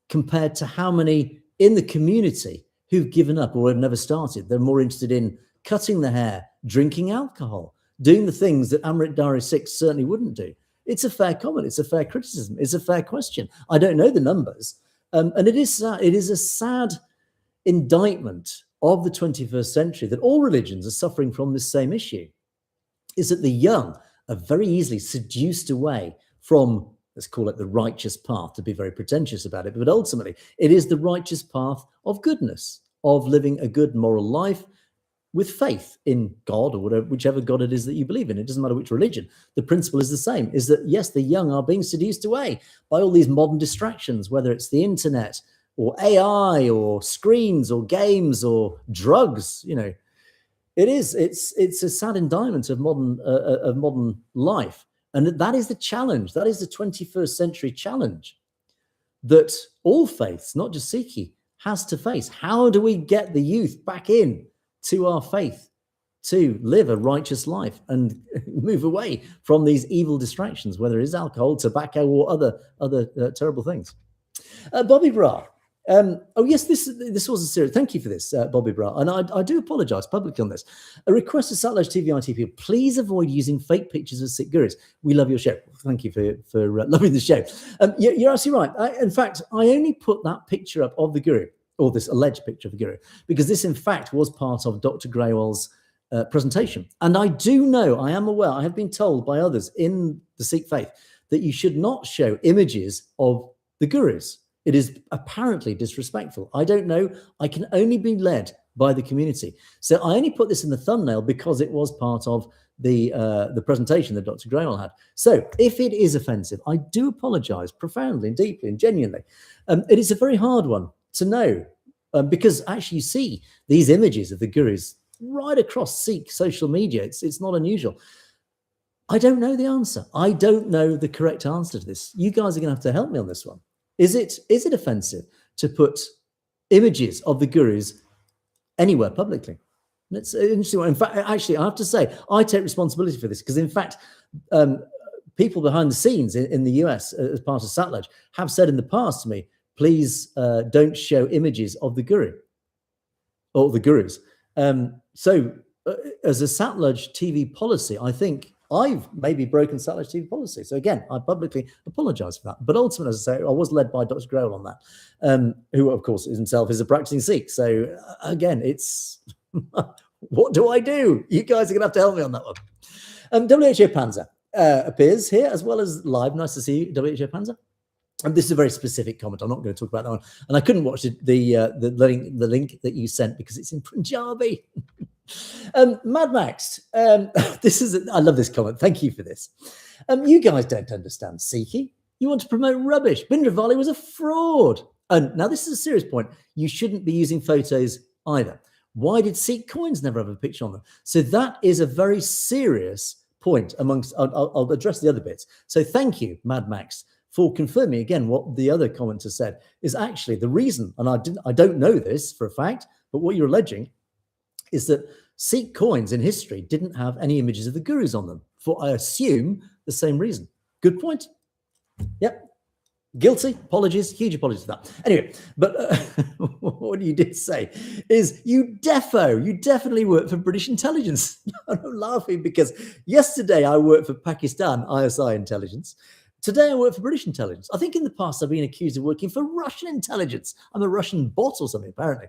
compared to how many in the community who've given up or have never started? They're more interested in cutting their hair, drinking alcohol, doing the things that Amrit Dari Sikhs certainly wouldn't do. It's a fair comment. It's a fair criticism. It's a fair question. I don't know the numbers. And it is a sad indictment of the 21st century that all religions are suffering from this same issue, is that the young are very easily seduced away from let's call it the righteous path, to be very pretentious about it. But ultimately, it is the righteous path of goodness, of living a good moral life with faith in God or whatever, whichever God it is that you believe in. It doesn't matter which religion. The principle is the same, is that, yes, the young are being seduced away by all these modern distractions, whether it's the internet or AI or screens or games or drugs. It's a sad indictment of modern life. And that is the challenge. That is the 21st century challenge that all faiths, not just Sikhi, has to face. How do we get the youth back in to our faith to live a righteous life and move away from these evil distractions, whether it is alcohol, tobacco, or other terrible things? Bobby Bra. Yes, this was a serious. Thank you for this, Bobby Bra. And I do apologise publicly on this. A request to Satellite TV IT people: please avoid using fake pictures of Sikh gurus. We love your show. Thank you for loving the show. You're absolutely right. In fact, I only put that picture up of the guru, or this alleged picture of the guru, because this, in fact, was part of Dr. Grewal's presentation. And I do know, I am aware, I have been told by others in the Sikh faith that you should not show images of the gurus. It is apparently disrespectful. I don't know. I can only be led by the community. So I only put this in the thumbnail because it was part of the presentation that Dr. Grewal had. So if it is offensive, I do apologize profoundly and deeply and genuinely. It is a very hard one to know because actually you see these images of the gurus right across Sikh social media. It's not unusual. I don't know the answer. I don't know the correct answer to this. You guys are going to have to help me on this one. Is it offensive to put images of the gurus anywhere publicly? It's interesting. In fact, actually, I have to say, I take responsibility for this because, in fact, people behind the scenes in the US as part of Satluj have said in the past to me, please don't show images of the guru or the gurus. So as a Satluj TV policy, I think I've maybe broken Satluj TV policy. So again, I publicly apologize for that. But ultimately, as I say, I was led by Dr. Grewal on that, who, of course, himself is a practicing Sikh. So again, it's what do I do? You guys are going to have to help me on that one. WHO Panzer appears here as well as live. Nice to see you, WHO Panzer. And this is a very specific comment. I'm not going to talk about that one. And I couldn't watch the link that you sent because it's in Punjabi. Mad Max, I love this comment. Thank you for this. You guys don't understand Sikhi. You want to promote rubbish. Bhindranwale was a fraud. And now this is a serious point. You shouldn't be using photos either. Why did Sikh coins never have a picture on them? So that is a very serious point amongst, I'll address the other bits. So thank you, Mad Max, for confirming again what the other commenter said is actually the reason, and I don't know this for a fact, but what you're alleging is that Sikh coins in history didn't have any images of the gurus on them for, I assume, the same reason. Good point. Yep. Guilty. Apologies. Huge apologies for that. Anyway, but what you did say is you definitely work for British intelligence. I'm laughing because yesterday I worked for Pakistan ISI intelligence. Today I work for British intelligence. I think in the past I've been accused of working for Russian intelligence. I'm a Russian bot or something, apparently.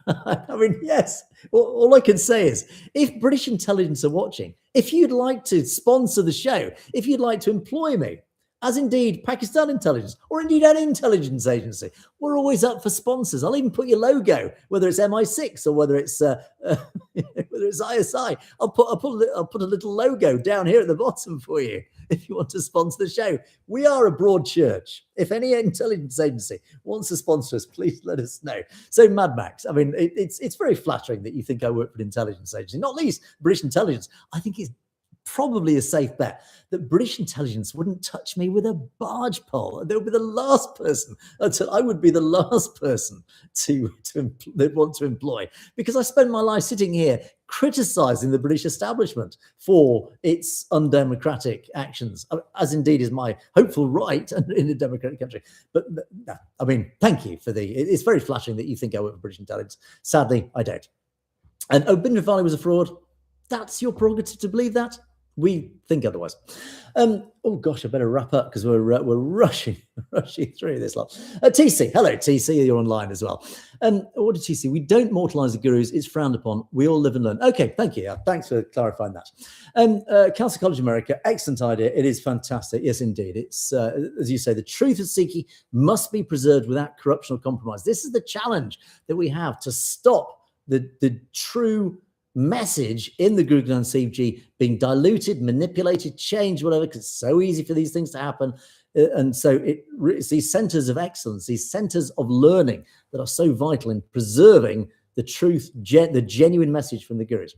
I mean, yes, all I can say is if British intelligence are watching, if you'd like to sponsor the show, if you'd like to employ me, as indeed Pakistan intelligence, or indeed any intelligence agency, we're always up for sponsors. I'll even put your logo, whether it's MI6 or whether it's ISI. I'll put a little logo down here at the bottom for you if you want to sponsor the show. We are a broad church. If any intelligence agency wants to sponsor us, please let us know. So Mad Max, I mean, it's very flattering that you think I work for an intelligence agency, not least British intelligence. I think it's probably a safe bet that British intelligence wouldn't touch me with a barge pole. They would be the last person. I would be the last person they'd want to employ, because I spend my life sitting here criticising the British establishment for its undemocratic actions, as indeed is my hopeful right in a democratic country. But I mean, thank you for it's very flattering that you think I work for British intelligence. Sadly, I don't. And Bhindranwale was a fraud. That's your prerogative to believe that. We think otherwise. Oh gosh, I better wrap up because we're rushing through this lot. TC, hello TC, you're online as well. What did TC? We don't mortalise the gurus; it's frowned upon. We all live and learn. Okay, thank you. Thanks for clarifying that. Council College America, excellent idea. It is fantastic. Yes, indeed. It's as you say, the truth of Sikhi must be preserved without corruption or compromise. This is the challenge that we have to stop the true message in the Guru Granth Sahib Ji being diluted, manipulated, changed, whatever, because it's so easy for these things to happen. And so it's these centers of excellence, these centers of learning that are so vital in preserving the truth, the genuine message from the Gurus.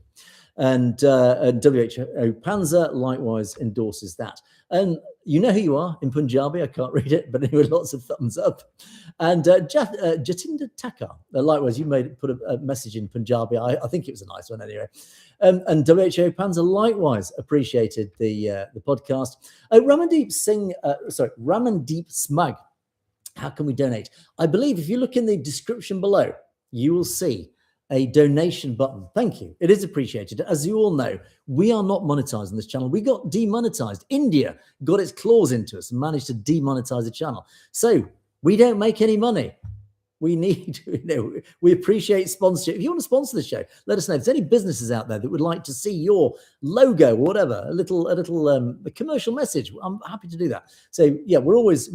And WHO Panza likewise endorses that. And you know who you are in Punjabi. I can't read it, but anyway, lots of thumbs up. And Jatinder Takar, likewise, you put a message in Punjabi. I think it was a nice one anyway. And WHO Panza likewise appreciated the podcast. Ramandeep Smug. How can we donate? I believe if you look in the description below, you will see a donation button. Thank you. It is appreciated. As you all know, we are not monetizing this channel. We got demonetized. India got its claws into us and managed to demonetize the channel. So we don't make any money. We need, we appreciate sponsorship. If you want to sponsor the show, let us know. If there's any businesses out there that would like to see your logo or whatever, a commercial message, I'm happy to do that. So yeah, we'd always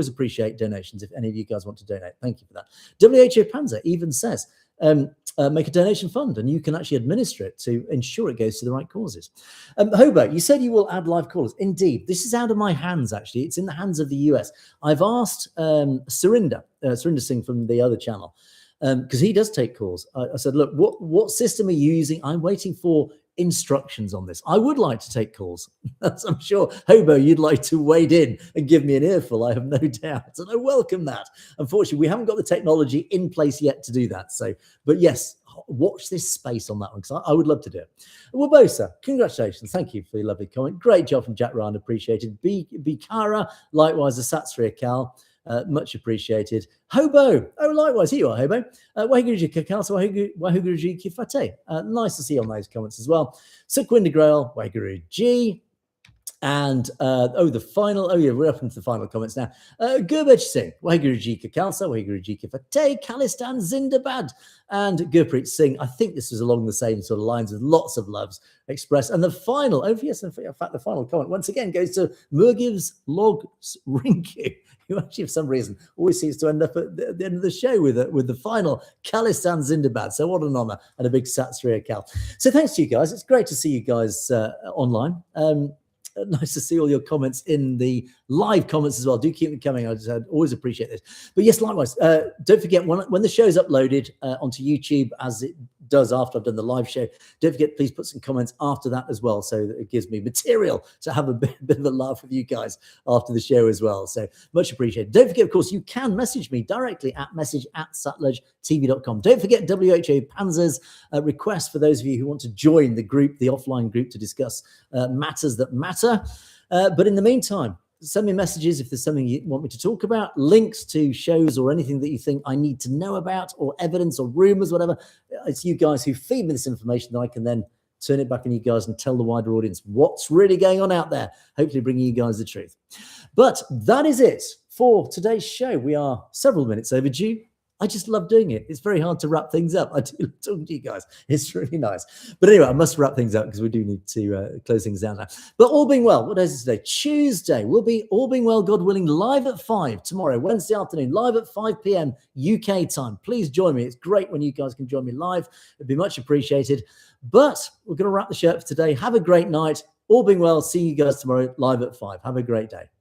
appreciate donations if any of you guys want to donate. Thank you for that. WHO Panzer even says, make a donation fund and you can actually administer it to ensure it goes to the right causes. Hobo, you said you will add live callers. Indeed, this is out of my hands, actually. It's in the hands of the US. I've asked Surinder Singh from the other channel, because he does take calls. I said, look, what system are you using? I'm waiting for instructions on this. I would like to take calls. I'm sure, Hobo, you'd like to wade in and give me an earful. I have no doubt. And I welcome that. Unfortunately, we haven't got the technology in place yet to do that. So, but yes, watch this space on that one because I would love to do it. Wabosa, congratulations. Thank you for your lovely comment. Great job from Jack Ryan. Appreciated. Bikara, likewise, the Satsri Akal. Much appreciated. Hobo, likewise, here you are, Hobo. Waheguruji Kakasa, Waheguruji Kifate. Nice to see you on those comments as well. Sukhwinder Grail, Waheguruji. And the final, we're up into the final comments now. Gurbej Singh, Waheguruji Kakasa, Waheguruji Kifate, Khalistan Zindabad, and Gurpreet Singh. I think this was along the same sort of lines with lots of loves expressed. And the final, in fact, the final comment once again goes to Murgiv's Log Rinku, who actually, for some reason, always seems to end up at the end of the show with the final Khalistan Zindabad. So what an honor and a big Sat Sri Akal. So thanks to you guys. It's great to see you guys online. Nice to see all your comments in the live comments as well. Do keep them coming. I'd always appreciate this. But yes, likewise, don't forget when the show is uploaded onto YouTube, as it does after I've done the live show, don't forget, please put some comments after that as well, so that it gives me material to have a bit of a laugh with you guys after the show as well. So much appreciated. Don't forget, of course, you can message me directly at message@satlejtv.com. Don't forget WHO Panzer's request for those of you who want to join the group, the offline group, to discuss matters that matter. But in the meantime, send me messages if there's something you want me to talk about, links to shows or anything that you think I need to know about, or evidence or rumors, whatever. It's you guys who feed me this information that I can then turn it back on you guys and tell the wider audience what's really going on out there, hopefully bringing you guys the truth. But that is it for today's show. We are several minutes overdue. I just love doing it. It's very hard to wrap things up. I do love talking to you guys. It's really nice. But anyway, I must wrap things up because we do need to close things down now. But all being well, what day is it today? Tuesday. We'll be, all being well, God willing, live at 5 tomorrow, Wednesday afternoon, live at 5 p.m. UK time. Please join me. It's great when you guys can join me live. It'd be much appreciated. But we're going to wrap the show up for today. Have a great night. All being well, see you guys tomorrow live at 5. Have a great day.